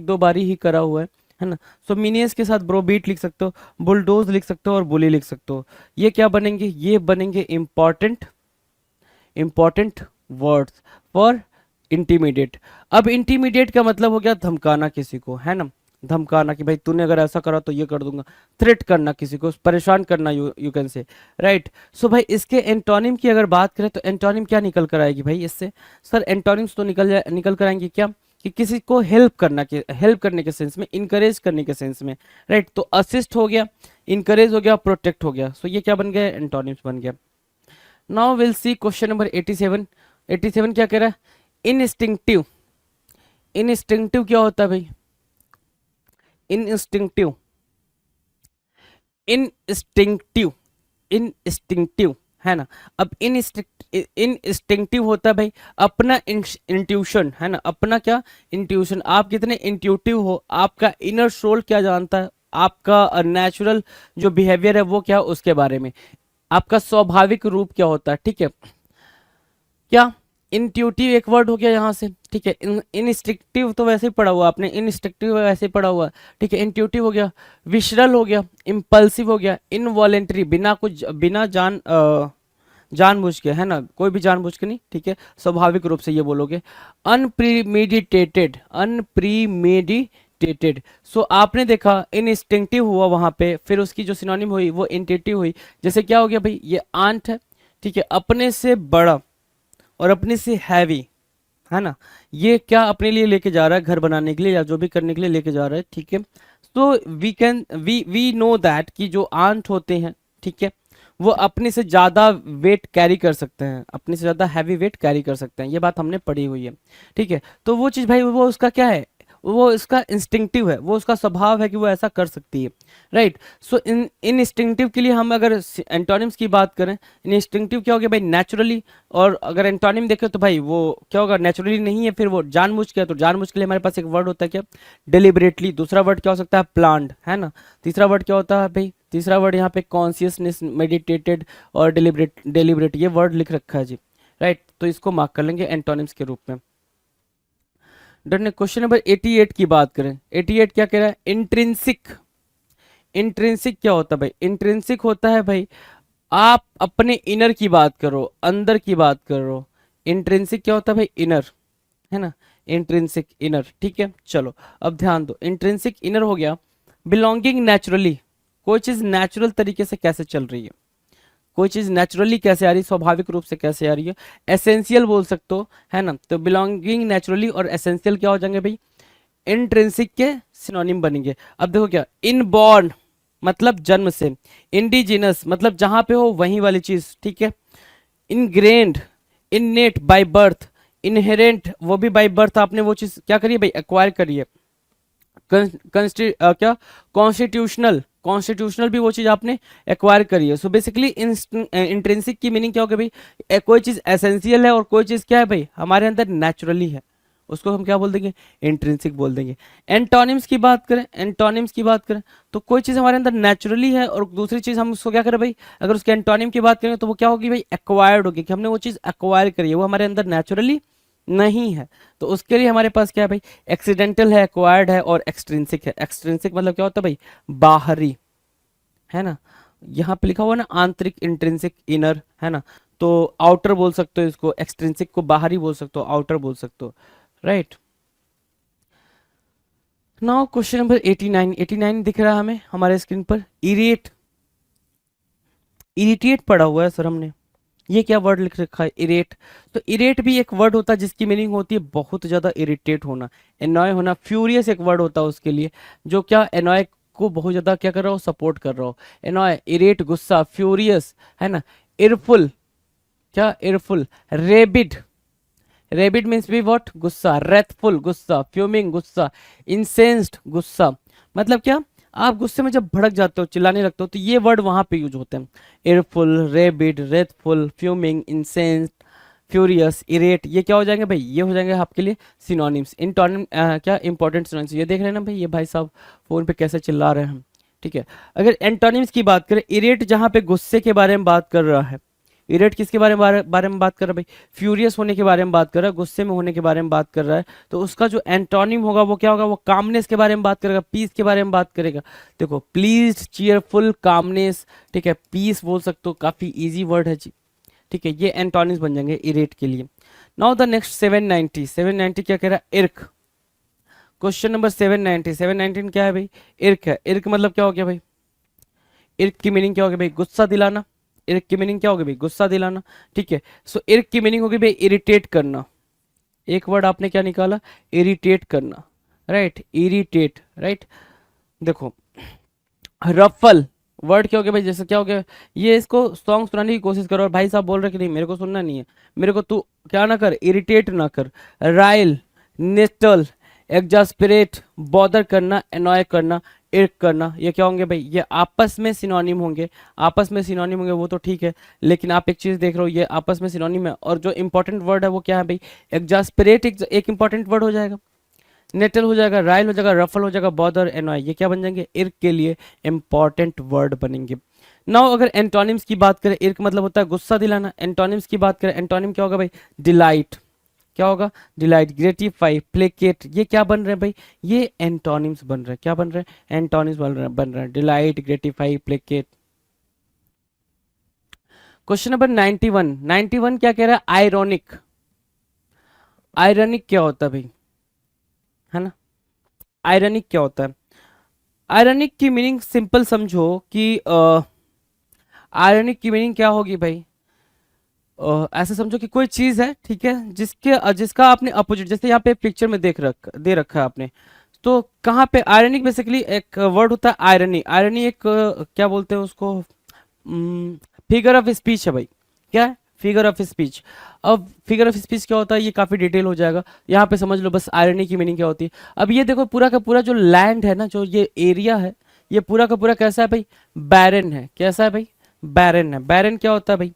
S2: दो बारी ही करा हुआ है ना। सो मिनियस के साथ ब्रोबीट लिख सकते हो, बुलडोज लिख सकते हो और बुली लिख सकते हो। ये क्या बनेंगे, ये बनेंगे important, important words for intermediate. अब इंटीमीडिएट का मतलब हो गया धमकाना किसी को, है ना, धमकाना कि भाई तूने अगर ऐसा करा तो ये कर दूंगा, थ्रेट करना किसी को, परेशान करना, यू कैन से, राइट। सो भाई इसके एंटोनिम की अगर बात करें तो एंटोनिम क्या निकल कर आएगी भाई इससे, सर एंटोनिम्स तो निकल कर आएंगे क्या, कि किसी को हेल्प करने के सेंस में, इनकरेज करने के सेंस में, राइट। तो असिस्ट हो गया, इनकरेज हो गया, प्रोटेक्ट हो गया। सो ये क्या बन गया, एंटोनिम्स बन गया। Now will see question number 87। 87 क्या कह रहा है, इनस्टिंक्टिव। इनस्टिंक्टिव क्या होता है भाई, इनस्टिंक्टिव, इनस्टिंक्टिव, इनस्टिंक्टिव, है ना। अब इनस्टिंक्टिव होता है भाई अपना इंट्यूशन, है ना, अपना क्या, इंट्यूशन। आप कितने इंट्यूटिव हो, आपका इनर सोल क्या जानता है, आपका नेचुरल जो बिहेवियर है वो क्या, उसके बारे में, आपका स्वाभाविक रूप क्या होता है, ठीक है। क्या, इंट्यूटिव एक वर्ड हो गया यहाँ से, ठीक है। इंस्टिंक्टिव तो वैसे ही पढ़ा हुआ आपने, इंस्टिंक्टिव वैसे ही पढ़ा हुआ, ठीक है। इंट्यूटिव हो गया, विशरल हो गया, इम्पल्सिव हो गया, इनवॉलेंटरी बिना कुछ, बिना जानबूझ के, है ना, कोई भी जानबूझ के नहीं, ठीक है, स्वाभाविक रूप से ये बोलोगे। Unpremeditated, unpremeditated. सो आपने देखा इंस्टिंक्टिव हुआ वहां पे, फिर उसकी जो सिनोनिम हुई वो इंटेटिव हुई। जैसे क्या हो गया भाई, ये आंट है, ठीक है, अपने से बड़ा और अपने से हैवी, है ना, ये क्या अपने लिए लेके जा रहा है, घर बनाने के लिए या जो भी करने के लिए लेके जा रहा है, ठीक है। तो वी नो दैट कि जो आंट होते हैं, ठीक है, वो अपने से ज्यादा वेट कैरी कर सकते हैं, अपने से ज्यादा हैवी वेट कैरी कर सकते हैं, ये बात हमने पढ़ी हुई है, ठीक है। तो वो चीज भाई वो उसका क्या है, वो इसका इंस्टिंक्टिव है, वो उसका स्वभाव है कि वो ऐसा कर सकती है, राइट। सो इन इंस्टिंक्टिव के लिए हम अगर एंटोनिम्स की बात करें, इंस्टिंक्टिव क्या हो गया भाई, नेचुरली। और अगर एंटोनिम देखें तो भाई वो क्या होगा, नेचुरली नहीं है, फिर वो जानबूझ के, तो जानबूझ के लिए हमारे पास एक वर्ड होता है क्या, डेलिबरेटली। दूसरा वर्ड क्या हो सकता है, प्लान्ड, है ना। तीसरा वर्ड क्या होता है भाई, तीसरा वर्ड यहाँ पे कॉन्शियसनेस, मेडिटेटेड और डेलिबरेट ये वर्ड लिख रखा है जी, राइट। तो इसको मार्क कर लेंगे एंटोनिम्स के रूप में। डन। क्वेश्चन नंबर 88 की बात करें, 88 क्या कह रहा है, इंट्रिंसिक। इंट्रिंसिक क्या होता है भाई, इंट्रिंसिक होता है भाई आप अपने इनर की बात करो, अंदर की बात करो। इंट्रिंसिक क्या होता है भाई, इनर, है ना, इंट्रिंसिक इनर, ठीक है। चलो अब ध्यान दो, इंट्रिंसिक इनर हो गया। बिलोंगिंग नेचुरली, कोई चीज नेचुरल तरीके से कैसे चल रही है, कोई चीज नेचुरली कैसे आ रही है, स्वाभाविक रूप से कैसे आ रही है, एसेंशियल बोल सकते हो, है ना। तो बिलोंगिंग नेचुरली और एसेंशियल क्या हो जाएंगे भाई, इंट्रिंसिक के सिनोनिम बनेंगे। अब देखो क्या, इनबॉर्न मतलब जन्म से, इंडिजिनस मतलब जहां पे हो वहीं वाली चीज, ठीक है। Ingrained, innate by birth, inherent वो भी बाय बर्थ आपने वो चीज क्या करी है भाई, एक्वायर करी है। क्या कॉन्स्टिट्यूशनल, कॉन्स्टिट्यूशनल भी वो चीज आपने एक्वायर करी है। सो बेसिकली इंट्रिंसिक की मीनिंग क्या होगी भाई, कोई चीज एसेंशियल है और कोई चीज क्या है भाई हमारे अंदर नेचुरली है, उसको हम क्या बोल देंगे, इंट्रिंसिक बोल देंगे। एंटोनिम्स की बात करें, एंटोनिम्स की बात करें तो कोई चीज हमारे अंदर नेचुरली है और दूसरी चीज हम उसको क्या करें भाई, अगर उसके एंटोनिम की बात करें तो वो क्या होगी भाई, एक्वायर्ड होगी, कि हमने वो चीज एक्वायर करी है, वो हमारे अंदर नेचुरली नहीं है। तो उसके लिए हमारे पास क्या है भाई, एक्सीडेंटल है, एक्वायर्ड है और एक्सट्रिंसिक है। एक्सट्रिंसिक मतलब क्या होता है भाई, बाहरी, है ना। यहाँ पे लिखा हुआ ना आंतरिक, इंट्रिंसिक, इनर, है ना। तो आउटर बोल सकते हो इसको, एक्सट्रिंसिक को बाहरी बोल सकते हो, आउटर बोल सकते हो, राइट। नाउ क्वेश्चन नंबर 89, 89 दिख रहा है हमें हमारे स्क्रीन पर, इरिएट, इरिटेट पढ़ा हुआ है सर हमने, ये क्या वर्ड लिख रखा है, इरेट। तो इरेट भी एक वर्ड होता है जिसकी मीनिंग होती है बहुत ज्यादा इरिटेट होना, एनॉय होना। फ्यूरियस एक वर्ड होता है उसके लिए, जो क्या एनॉय को बहुत ज्यादा क्या कर रहा हो, सपोर्ट कर रहा हो। एनॉय, इरेट गुस्सा, फ्यूरियस, है ना। इरफुल, क्या इरफुल, रेबिड, रेबिड मीन्स भी व्हाट, गुस्सा। रेथफुल गुस्सा, फ्यूमिंग गुस्सा, इंसेंस्ड गुस्सा। मतलब क्या, आप गुस्से में जब भड़क जाते हो, चिल्लाने लगते हो, तो ये वर्ड वहां पे यूज होते हैं। एयरफुल, रेबिड, रेथफुल, फ्यूमिंग, इंसेंस्ड, फ्यूरियस, इरेट, ये क्या हो जाएंगे भाई, ये हो जाएंगे आपके लिए सिनोनिम्स। इंटोनिम क्या इंपॉर्टेंट सिनोनिम्स, ये देख रहे हैं ना भाई, ये भाई साहब फोन पे कैसे चिल्ला रहे हैं, ठीक है। अगर एंटोनिम्स की बात करें, इरेट जहां पे गुस्से के बारे में बात कर रहा है, इरेट किसके बारे में बात कर रहा है भाई, फ्यूरियस होने के बारे में बात कर रहा है, गुस्से में होने के बारे में बात कर रहा है। तो उसका जो एंटोनिम होगा वो क्या होगा, वो कामनेस के बारे में बात करेगा, पीस के बारे में बात करेगा। देखो प्लीज, चीयरफुल, कामनेस, ठीक है, पीस बोल सकते हो, काफी इजी वर्ड है जी, ठीक है। ये एंटोनिम्स बन जाएंगे इरेट के लिए। नाउ द नेक्स्ट 790, 790 क्या कह रहा है, इर्क। क्वेश्चन नंबर 790, 719 क्या है भाई, इर्क है। इर्क मतलब क्या हो गया भाई, इर्क की मीनिंग क्या होगी भाई, गुस्सा दिलाना। इर्क की मीनिंग क्या होगी भाई, गुस्सा दिलाना, ठीक है। सो इर्क की मीनिंग होगी भाई इरिटेट करना। एक वर्ड आपने क्या निकाला, इरिटेट करना, राइट, इरिटेट, राइट। देखो रफल वर्ड क्या हो गया भाई, जैसे क्या हो गया, ये इसको सॉन्ग सुनाने की कोशिश करो और भाई साहब बोल रहे कि नहीं मेरे को सुनना नहीं है, मेरे को तू क्या ना कर, इरिटेट ना कर। राइल, नेस्टल, एग्जास्पिरेट, बॉदर करना, एनॉय करना, इर्क करना, ये क्या होंगे भाई, ये आपस में सिनोनिम होंगे। आपस में सिनोनिम होंगे वो तो ठीक है, लेकिन आप एक चीज देख रहे हो, ये आपस में सिनोनिम है और जो इंपॉर्टेंट वर्ड है वो क्या है भाई, एग्जास्पिरेट एक इंपॉर्टेंट वर्ड हो जाएगा, नेटल हो जाएगा, राइल हो जाएगा, रफल हो जाएगा, बॉदर, एनॉय, ये क्या बन जाएंगे, इर्क के लिए इंपॉर्टेंट वर्ड बनेंगे। नाउ अगर एंटोनिम्स की बात करें, इर्क मतलब होता है गुस्सा दिलाना। एंटोनिम्स की बात करें, एंटोनिम क्या होगा भाई, डिलाइट, क्या होगा, डिलाइट, ग्रेटिफाई, प्लेकेट, ये क्या बन रहे हैं भाई, ये एंटोनिम्स बन रहे हैं। क्या बन रहे हैं, एंटोनिम्स बन रहे हैं, delight, gratify, placket. Question number 91, 91 क्या कह रहा है, आयरोनिक। आयरनिक क्या होता है भाई, है ना, आयरनिक क्या होता है। आयरनिक की मीनिंग सिंपल समझो कि आयरनिक की मीनिंग क्या होगी भाई, ऐसे समझो कि कोई चीज है, ठीक है, जिसका आपने अपोजिट, जैसे यहाँ पे पिक्चर में दे रखा है आपने, तो कहाँ पे आयरनिक, बेसिकली एक वर्ड होता है आयरनी। आयरनी एक क्या बोलते हैं उसको, फिगर ऑफ स्पीच है भाई। क्या है, फिगर ऑफ स्पीच। अब फिगर ऑफ स्पीच क्या होता है, ये काफी डिटेल हो जाएगा, यहाँ पे समझ लो बस आयरनी की मीनिंग क्या होती है। अब ये देखो पूरा का पूरा जो लैंड है ना, जो ये एरिया है, ये पूरा का पूरा कैसा है भाई, बैरन है। कैसा है भाई, बैरन है। बैरन क्या होता है भाई,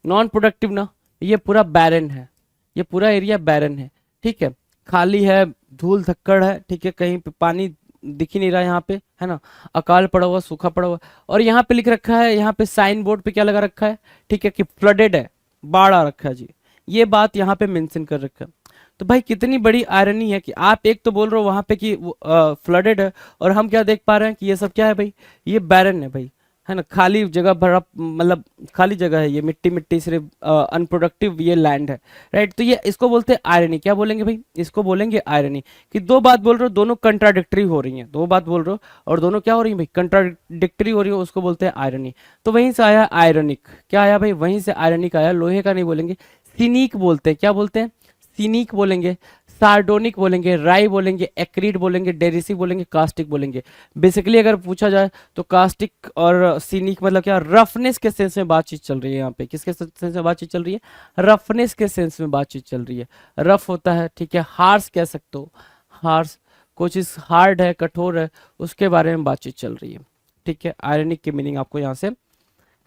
S2: नॉन प्रोडक्टिव ना, ये पूरा बैरन है, ये पूरा एरिया बैरन है, ठीक है, खाली है, धूल धक्कड़ है, ठीक है, कहीं पे पानी दिख ही नहीं रहा यहाँ पे, है ना, अकाल पड़ा हुआ, सूखा पड़ा हुआ। और यहाँ पे लिख रखा है, यहाँ पे साइन बोर्ड पे क्या लगा रखा है, ठीक है, कि फ्लडेड है, बाढ़ आ रखा है जी, ये बात यहाँ पे मेंशन कर रखा है। तो भाई कितनी बड़ी आयरनी है कि आप एक तो बोल रहे हो वहां पे कि फ्लडेड है और हम क्या देख पा रहे हैं कि ये सब क्या है भाई, ये बैरन है भाई, है ना, खाली जगह भरा, मतलब खाली जगह है, ये मिट्टी मिट्टी सिर्फ अनप्रोडक्टिव ये लैंड है, राइट। तो ये इसको बोलते हैं आयरनी। क्या बोलेंगे भाई, इसको बोलेंगे आयरनी। कि दो बात बोल रहे हो, दोनों कंट्राडिक्टरी हो रही हैं, दो बात बोल रहे हो और दोनों क्या हो रही है भाई, कंट्राडिक्टरी हो रही हो, उसको बोलते हैं आयरनी। तो वहीं से आया आयरनिक। क्या आया भाई, वहीं से आयरनिक आया। लोहे का नहीं बोलेंगे, सिनिक बोलते हैं। क्या बोलते हैं, सिनिक बोलेंगे, सार्डोनिक बोलेंगे, राई बोलेंगे, एक्रीड बोलेंगे, डेरिसिक बोलेंगे, कास्टिक बोलेंगे। बेसिकली अगर पूछा जाए तो कास्टिक और सिनिक मतलब क्या, रफनेस के सेंस में बातचीत चल रही है यहाँ पे। किसके सेंस में बातचीत चल रही है, रफनेस के सेंस में बातचीत चल रही है। रफ होता है, ठीक है, हार्श कह सकते हो, हार्श, कोई चीज हार्ड है, कठोर है, उसके बारे में बातचीत चल रही है, ठीक है। आयरनिक की मीनिंग आपको यहाँ से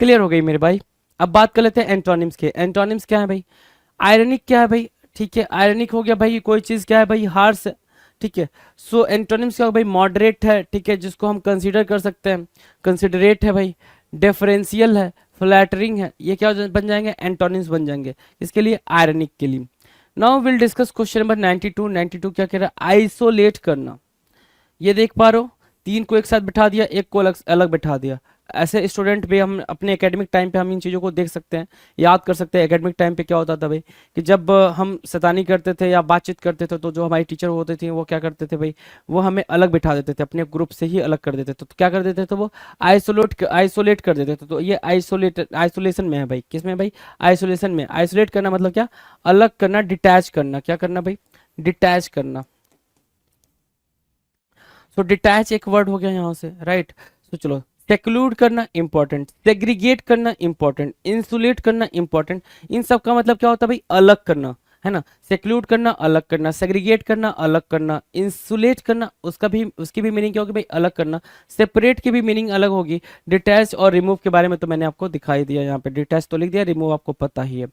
S2: क्लियर हो गई मेरे भाई। अब बात कर लेते हैं एंटोनिम्स के। एंटोनिम्स क्या है भाई, आयरनिक क्या है भाई, ठीक है, आयरनिक हो गया भाई कोई चीज क्या है भाई, हार्श है, ठीक है। सो एंटोनिम्स क्या हो भाई, मॉडरेट है, ठीक है, जिसको हम कंसीडर कर सकते हैं, कंसिडरेट है भाई, डिफरेंशियल है, फ्लैटरिंग है, ये क्या बन जाएंगे, एंटोनिम्स बन जाएंगे इसके लिए, आयरनिक के लिए। Now will discuss question number 92। 92 क्या कह रहा है, आइसोलेट करना। ये देख पा रहे हो, तीन को एक साथ बिठा दिया, एक को अलग अलग बिठा दिया। ऐसे स्टूडेंट भी हम अपने एकेडमिक टाइम पे हम इन चीज़ों को देख सकते हैं, याद कर सकते हैं। एकेडमिक टाइम पे क्या होता था भाई, कि जब हम शैतानी करते थे या बातचीत करते थे, तो जो हमारी टीचर होते थे वो क्या करते थे भाई, वो हमें अलग बिठा देते थे, अपने ग्रुप से ही अलग कर देते थे। तो क्या कर देते थे वो, आइसोलेट कर देते थे। तो ये आइसोलेशन में है भाई, किस में भाई, आइसोलेशन में। आइसोलेट करना मतलब क्या, अलग करना, डिटैच करना। क्या करना भाई, डिटैच करना। सो डिटैच एक वर्ड हो गया यहाँ से, राइट। तो चलो, सेक्लूड करना इंपॉर्टेंट, सेग्रीगेट करना इंपॉर्टेंट, इंसुलेट करना इंपॉर्टेंट। इन सब का मतलब क्या होता है भाई, अलग करना, है ना। सेक्लूड करना, अलग करना, सेग्रीगेट करना, अलग करना, इंसुलेट करना, उसका भी, उसकी भी मीनिंग क्या होगी भाई, अलग करना। सेपरेट की भी मीनिंग अलग होगी। डिटैच और रिमूव के बारे में तो मैंने आपको दिखाई दिया, यहाँ पे डिटैच तो लिख दिया, रिमूव आपको पता ही है।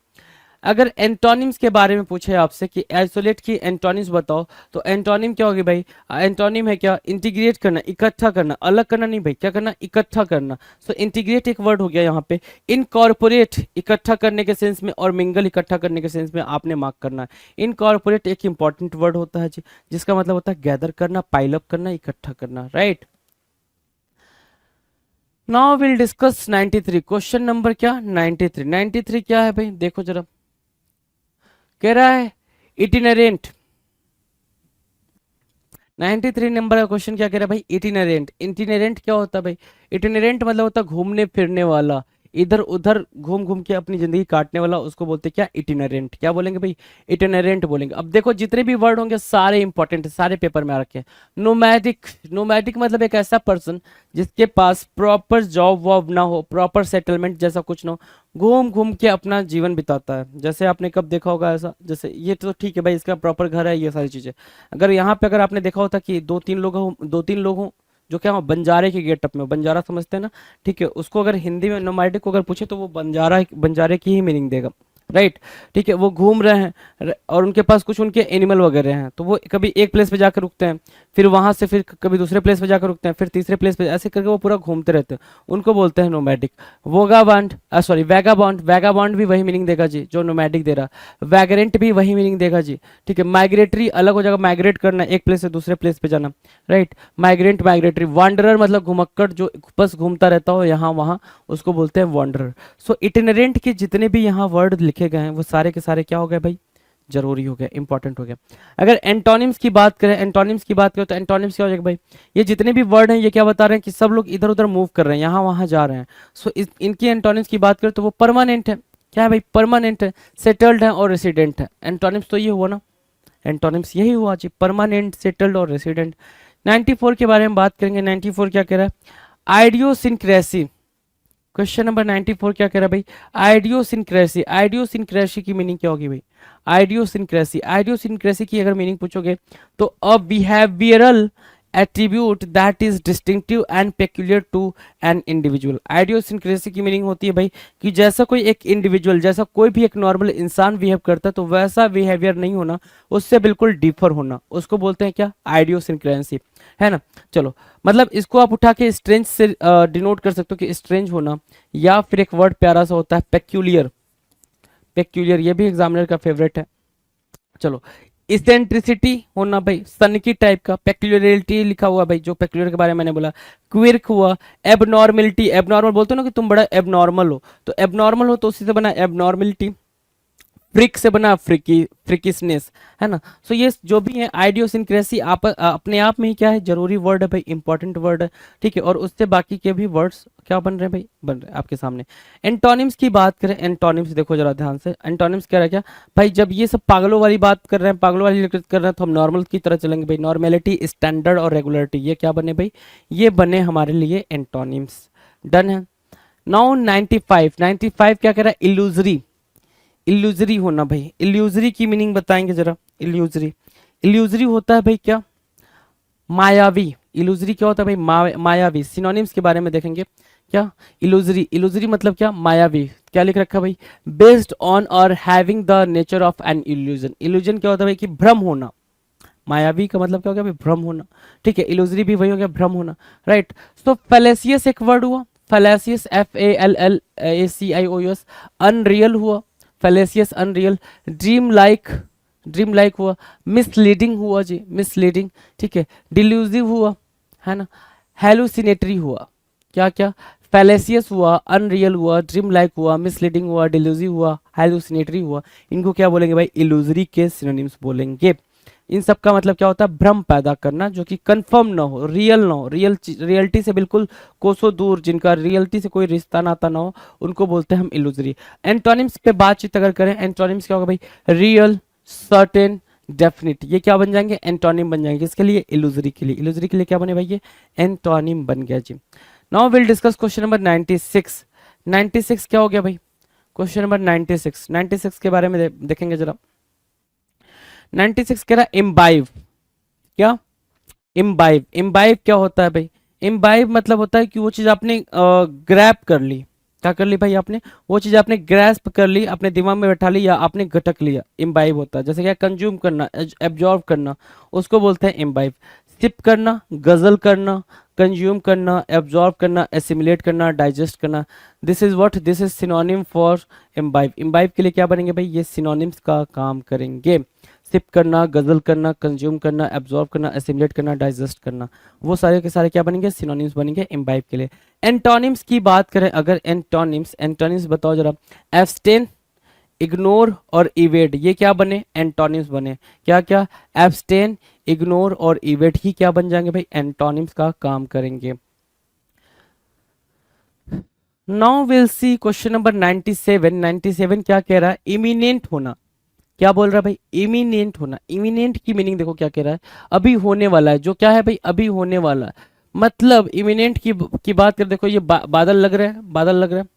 S2: अगर एंटोनिम्स के बारे में पूछे आपसे कि आइसोलेट की एंटोनिम्स बताओ, तो एंटोनिम क्या होगी भाई, एंटोनिम है क्या, इंटीग्रेट करना, इकट्ठा करना, अलग करना नहीं भाई, क्या करना, इकट्ठा करना। सो इंटीग्रेट एक वर्ड हो गया यहाँ पे। इनकॉर्पोरेट इकट्ठा करने के सेंस में, और मिंगल इकट्ठा करने के सेंस में आपने मार्क करना है। इनकॉर्पोरेट एक इंपॉर्टेंट वर्ड होता है जी, जिसका मतलब होता है गैदर करना, पाइल अप करना, इकट्ठा करना, right. Now will discuss 93 question number क्या, 93। 93 क्या है भाई, देखो जरा, कह रहा है इटिनरेंट। 93 नंबर का क्वेश्चन क्या कह रहा है भाई, इटिनरेंट। इटिनरेंट क्या होता है भाई, इटिनरेंट मतलब होता है घूमने फिरने वाला, इधर उधर घूम घूम के अपनी जिंदगी काटने वाला, उसको बोलते हैं क्या, इटिनरेंट। क्या बोलेंगे भाई, इटिनरेंट बोलेंगे। अब देखो जितने भी वर्ड होंगे सारे इंपॉर्टेंट है, सारे पेपर में आ रखे हैं। नोमैडिक, नोमैडिक मतलब एक ऐसा पर्सन जिसके पास प्रॉपर जॉब वॉब ना हो, प्रॉपर सेटलमेंट जैसा कुछ ना हो, घूम घूम के अपना जीवन बिताता है। जैसे आपने कब देखा होगा ऐसा, जैसे ये तो ठीक है भाई, इसका प्रॉपर घर है, ये सारी चीजें। अगर यहाँ पे अगर आपने देखा होता कि दो तीन लोग हों जो क्या हो, बंजारे के गेटअप में, बंजारा समझते हैं ना, ठीक है, उसको अगर हिंदी में नोमैडिक को अगर पूछे तो वो बंजारे की ही मीनिंग देगा, राइट। ठीक है, वो घूम रहे हैं और उनके पास कुछ उनके एनिमल वगैरह हैं, तो वो कभी एक प्लेस पे जाकर रुकते हैं, फिर वहां से फिर कभी दूसरे प्लेस पे जाकर रुकते हैं, फिर तीसरे प्लेस पे, ऐसे करके वो पूरा घूमते रहते हैं, उनको बोलते हैं नोमैडिक। वैगाबॉन्ड, वैगाबॉन्ड भी वही मीनिंग देगा जी जो नोमैडिक दे रहा। वैगरेंट भी वही मीनिंग देगा जी, ठीक है। माइग्रेटरी अलग हो जाएगा, माइग्रेट करना, एक प्लेस से दूसरे प्लेस पे जाना, राइट। Migrant, migratory. वांडरर मतलब घुमक्कड़, जो बस घूमता रहता हो यहाँ वहाँ, उसको बोलते हैं वांडरर। सो इटिनरेंट के जितने भी यहाँ वर्ड लिखे गए हैं वो सारे के सारे क्या हो गए भाई, जरूरी हो गया, इंपॉर्टेंट हो गया। अगर एंटोनिम्स की बात करें, एंटोनिम्स की बात करें तो एंटोनिम्स क्या हो जाएगा भाई, ये जितने भी वर्ड हैं ये क्या बता रहे हैं कि सब लोग इधर उधर मूव कर रहे हैं, यहाँ वहाँ जा रहे हैं। सो इनकी एंटोनिम्स की बात करें तो वो परमानेंट है। क्या है भाई, परमानेंट है, सेटल्ड है और रेसिडेंट है। एंटोनिम्स तो ये हुआ ना, एंटोनिम्स यही हुआ जी, परमानेंट, सेटल्ड और रेसिडेंट। 94 के बारे में बात करेंगे। 94 क्या कह रहा है, आइडियोसिंक्रेसी। क्वेश्चन नंबर 94 क्या कह रहा है भाई, आइडियोसिंक्रेसी। आइडियोसिंक्रेसी की मीनिंग क्या होगी भाई, आइडियोसिंक्रेसी। आइडियोसिंक्रेसी की अगर मीनिंग पूछोगे तो a behavioural attribute that is distinctive and peculiar to an individual. Idiosyncrasy की मीनिंग होती है भाई कि जैसा कोई एक इंडिविजुअल, जैसा कोई भी एक नॉर्मल इंसान बिहेव करता है तो वैसा बिहेवियर नहीं होना, उससे बिल्कुल डिफर होना, उसको बोलते हैं क्या, आइडियोसिंक्रेसी, है ना। चलो, मतलब इसको आप उठा के स्ट्रेंज से डिनोट कर सकते हो कि स्ट्रेंज होना, या फिर एक वर्ड प्यारा सा होता है पेक्यूलियर। पेक्यूलियर ये भी एग्जामिनर का फेवरेट है। चलो, इसेंट्रिसिटी होना भाई, सनकी टाइप का, पेक्यूलियरिटी लिखा हुआ भाई, जो पेक्यूलियर के बारे में मैंने बोला, क्विर्क हुआ, एबनॉर्मलिटी, एबनॉर्मल बोलते हो ना कि तुम बड़ा एबनॉर्मल हो, तो एबनॉर्मल हो तो उसी से बना एबनॉर्मलिटी, फ्रिक से बना फ्रिकी, फ्रिकिसनेस, है ना। सो ये जो भी है आइडियोसिंक्रेसी आप अपने आप में ही क्या है, जरूरी वर्ड है भाई, इंपॉर्टेंट वर्ड है, ठीक है। और उससे बाकी के भी वर्ड्स क्या बन रहे हैं भाई, बन रहे हैं आपके सामने। एंटोनिम्स की बात करें, एंटोनिम्स देखो जरा ध्यान से, एंटोनिम्स क्या है क्या भाई, जब ये सब पागलों वाली बात कर रहे हैं, पागलों वाली कर रहे हैं, तो हम नॉर्मल की तरह चलेंगे भाई। नॉर्मेलिटी, स्टैंडर्ड और रेगुलरिटी, ये क्या बने भाई, ये बने हमारे लिए एंटोनिम्स। डन है। नाउ 95, 95 क्या कह रहा है, इल्यूजरी, इल्यूजरी होना भाई। इल्यूजरी की मीनिंग बताएंगे जरा। इल्यूजरी, इल्यूजरी होता है भाई क्या, मायावी। इल्यूजरी क्या होता है भाई, मायावी। सिनोनिम्स के बारे में देखेंगे क्या, इल्यूजरी, इल्यूजरी मतलब क्या, मायावी। क्या लिख रखा भाई, बेस्ड ऑन और having the nature of an illusion. Illusion क्या होता है भाई, कि भ्रम होना। मायावी का मतलब क्या हो गया भाई, भ्रम होना, ठीक है। इल्यूजरी भी वही हो गया, भ्रम होना, राइट। सो फैलेसियस एक वर्ड हुआ, फैलेसियस, FALLACIOUS, अनरियल हुआ, fallacious unreal. Dream like, dream like हुआ। मिसलीडिंग हुआ जी, मिसलीडिंग, ठीक है। डिल्यूजिव हुआ, है ना। हेलुसिनेटरी हुआ, क्या क्या, फैलेसियस हुआ, अनरियल हुआ, ड्रीम लाइक हुआ, मिसलीडिंग हुआ, डिल्यूजिव हुआ, हेलुसिनेटरी हुआ। इनको क्या बोलेंगे भाई, इल्यूजरी के सिनोनिम्स बोलेंगे। इन सब का मतलब क्या होता है, भ्रम पैदा करना, जो कि कंफर्म ना हो, रियल ना हो, रियलिटी से बिल्कुल कोसों दूर, जिनका रियलिटी से कोई रिश्ता नाता ना हो, उनको बोलते हैं हम इल्यूजरी। एंटोनिम्स पे बातचीत अगर करें, एंटोनिम्स क्या होगा भाई, रियल, सर्टेन, डेफिनिट, ये क्या बन जाएंगे, एंटोनिम बन जाएंगे। इसके लिए इल्यूजरी के लिए, इल्यूजरी के लिए क्या बने भाई, ये एंटोनिम बन गया जी। Now will discuss question number 96। 96 क्या हो गया भाई, क्वेश्चन नंबर 96, 96 के बारे में देखेंगे जरा। 96 कह रहा है इम्बाइव, क्या, इम्बाइव। इम्बाइव क्या होता है भाई, इम्बाइव मतलब होता है कि वो चीज आपने ग्रैब कर ली, क्या कर ली भाई, आपने वो चीज आपने ग्रैस्प कर ली, अपने दिमाग में बैठा ली, या आपने गटक लिया, इम्बाइव होता है। जैसे क्या, कंज्यूम करना, एब्जॉर्ब करना, उसको बोलते हैं इम्बाइव। सिप करना, गजल करना, कंज्यूम करना, एब्जॉर्ब करना, एसिमुलेट करना, डाइजेस्ट करना, this is what, this is synonym for imbibe. Imbibe के लिए क्या बनेंगे भाई, ये सिनोनिम्स का काम करेंगे। सिप करना, गजल करना, कंज्यूम करना, एब्जॉर्ब करना, एसिमुलेट करना, डाइजेस्ट करना, वो सारे के सारे क्या बनेंगे, सिनोनिम्स बनेंगे इम्बाइव के लिए। एंटोनिम्स की बात करें अगर, एंटोनिम्स, एंटोनिम्स बताओ जरा। एब्सटेन, इग्नोर और इवेड, ये क्या बने, एंटोनिम्स बने। क्या क्या, एब्सटेन, इग्नोर और इवेड ही क्या बन जाएंगे भाई, एंटोनिम्स का काम करेंगे। Now will see question number 97। 97 क्या कह रहा है, इमिनेंट होना। क्या बोल रहा है भाई, इमिनेंट होना। इमिनेंट की मीनिंग देखो क्या कह रहा है, अभी होने वाला है, जो क्या है भाई, अभी होने वाला है। मतलब इमिनेंट की बात कर, देखो ये बादल लग रहे हैं, बादल लग रहे हैं,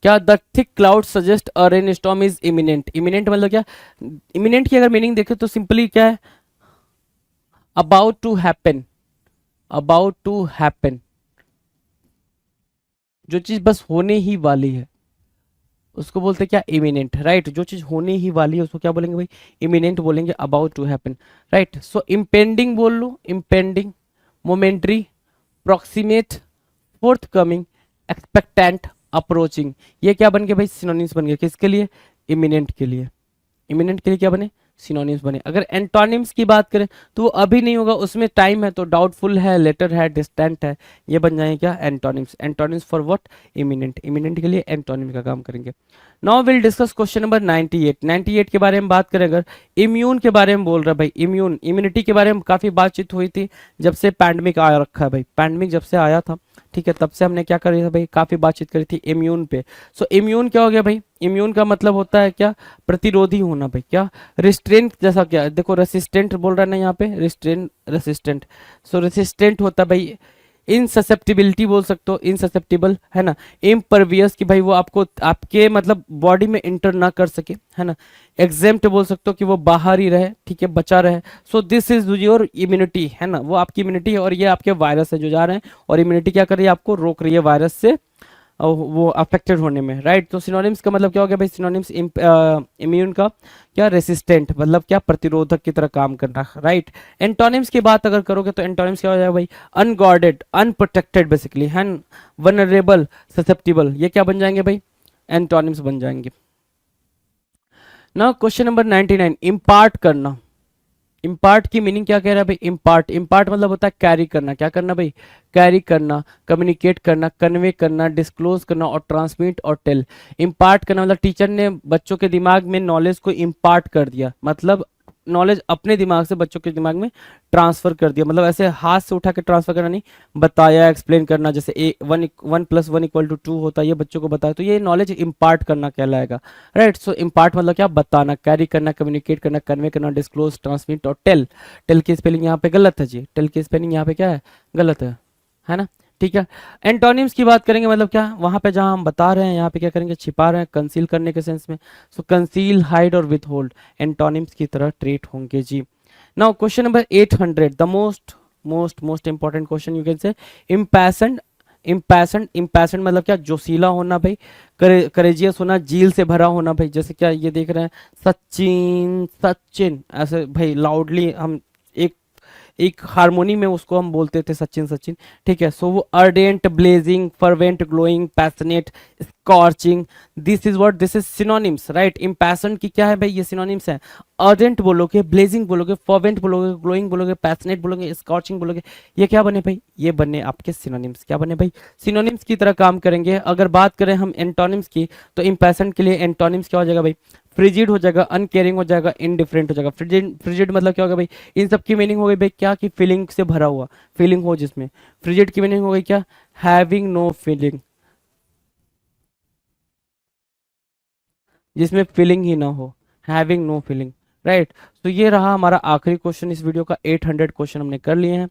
S2: क्या, the thick cloud suggest a rainstorm is imminent. Imminent मतलब क्या, इमिनेंट की अगर मीनिंग देखें तो सिंपली क्या है, about to happen, about to happen, जो चीज बस होने ही वाली है उसको बोलते हैं क्या, इमिनेंट, राइट। जो चीज होने ही वाली है उसको क्या बोलेंगे भाई, इमिनेंट बोलेंगे, about to happen, right. So impending बोल लो, impending, momentary, proximate, forthcoming, expectant, approaching, ये क्या बन गए भाई, सिनोनिम्स बन गए, किसके लिए, इमिनेंट के लिए। इमिनेंट के लिए क्या बने, सिनोनिम्स बने। अगर एंटोनिम्स की बात करें तो वो अभी नहीं होगा, उसमें टाइम है, तो डाउटफुल है, लेटर है, डिस्टेंट है, ये बन जाएंगे क्या, antonyms. Antonyms for what, imminent. Imminent के लिए एंटोनिम का काम करेंगे। Now will discuss question number 98। 98 के बारे में बात करें अगर, इम्यून के बारे में बोल रहा है भाई, इम्यून, इम्यूनिटी के बारे में काफी बातचीत हुई थी जब से पैंडमिक आ रखा है भाई। पैंडमिक जब से आया था, ठीक है, तब से हमने क्या करी था भाई, काफी बातचीत करी थी इम्यून पे। सो इम्यून क्या हो गया भाई, इम्यून का मतलब होता है क्या, प्रतिरोधी होना भाई। क्या, रिस्ट्रेंट जैसा, क्या देखो, रेसिस्टेंट बोल रहा है ना यहाँ पे, रिस्ट्रेंट, रेसिस्टेंट। सो रेसिस्टेंट होता है भाई, इनससेप्टिबिलिटी बोल सकते हो, इनससेप्टिबल, है ना। इम्परवियस की भाई वो आपको आपके मतलब बॉडी में इंटर ना कर सके, है ना। एग्जेम्प्ट बोल सकते हो कि वो बाहर ही रहे, ठीक है, बचा रहे। So this is your immunity, है ना, वो आपकी इम्यूनिटी है, और ये आपके वायरस है जो जा रहे हैं, और इम्यूनिटी क्या कर रही है, आपको रोक रही है वायरस से वो अफेक्टेड होने में, राइट। तो सिनोनिम्स का मतलब क्या हो गया भाई, सिनोनिम्स इम्यून का क्या, रेसिस्टेंट मतलब क्या, प्रतिरोधक की तरह काम करना, राइट। एंटोनिम्स की बात अगर करोगे तो एंटोनिम्स क्या हो जाएगा भाई, अनगॉर्डेड, अनप्रोटेक्टेड बेसिकली, है, वनरेबल, ससेप्टिबल, ये क्या बन जाएंगे भाई, एंटोनिम्स बन जाएंगे। ना क्वेश्चन नंबर 99, इम्पार्ट करना। इम्पार्ट की मीनिंग क्या कह रहा है भाई? इम्पार्ट, इम्पार्ट मतलब होता है कैरी करना। क्या करना भाई? कैरी करना, कम्युनिकेट करना, कन्वे करना, डिस्क्लोज करना और ट्रांसमिट और टेल। इम्पार्ट करना मतलब टीचर ने बच्चों के दिमाग में नॉलेज को इम्पार्ट कर दिया, मतलब नॉलेज अपने दिमाग से बच्चों के दिमाग में ट्रांसफर कर दिया, मतलब ऐसे हाथ से उठा के ट्रांसफर करना नहीं, बताया, एक्सप्लेन करना। जैसे ए 1+1=2 होता है, ये बच्चों को बताया, तो ये नॉलेज इम्पार्ट करना कहलाएगा, राइट। सो इम्पार्ट मतलब क्या? बताना, कैरी करना, कम्युनिकेट करना, कन्वे करना, डिस्क्लोज, ट्रांसमिट और टेल। टेल की स्पेलिंग यहाँ पे गलत है जी, टेल की स्पेलिंग यहाँ पे क्या है? गलत है ना? ठीक है। एंटोनिम्स की बात करेंगे, मतलब क्या? वहां पे जहां हम बता रहे हैं, यहाँ पे क्या करेंगे? छिपा रहे हैं, कंसील करने के सेंस में। सो कंसील, हाइड और विथ होल्ड एंटोनिम्स की तरह ट्रीट होंगे जी। Now question number 800, the most important question you can say, impassioned. इम्पैशन्ड मतलब क्या? जोशीला होना भाई, करेजियस होना, जील से भरा होना भाई। जैसे क्या ये देख रहे हैं, सचिन सचिन, ऐसे भाई लाउडली हम एक एक हारमोनी में उसको हम बोलते थे सचिन सचिन, ठीक है। सो वो ardent, blazing, fervent, glowing, passionate, scorching, this is what, this is synonyms, right. Impassion की क्या है भाई? ये सिनोनिम्स है। अर्डेंट बोलोगे, ब्लेजिंग बोलोगे, फर्वेंट बोलोगे, ग्लोइंग बोलोगे, पैशनेट बोलोगे, स्कॉर्चिंग बोलोगे, ये क्या बने भाई? ये बने आपके सिनोनिम्स। क्या बने भाई? सिनोनिम्स की तरह काम करेंगे। अगर बात करें हम एंटोनिम्स की, तो इम्पैशन के लिए एंटोनिम्स क्या हो जाएगा भाई? फ्रिजिड हो जाएगा, अनकेयरिंग हो जाएगा, इनडिफरेंट हो जाएगा। फ्रिजिड, फ्रिजिड मतलब क्या होगा भाई? इन सब की मीनिंग हो गई भाई क्या? कि फीलिंग से भरा हुआ, फीलिंग हो जिसमें। फ्रिजिड की मीनिंग हो गई क्या? हैविंग नो फीलिंग, जिसमें फीलिंग ही ना हो, हैविंग नो फीलिंग, राइट। तो ये रहा हमारा आखिरी क्वेश्चन इस वीडियो का। 800 क्वेश्चन हमने कर लिए हैं।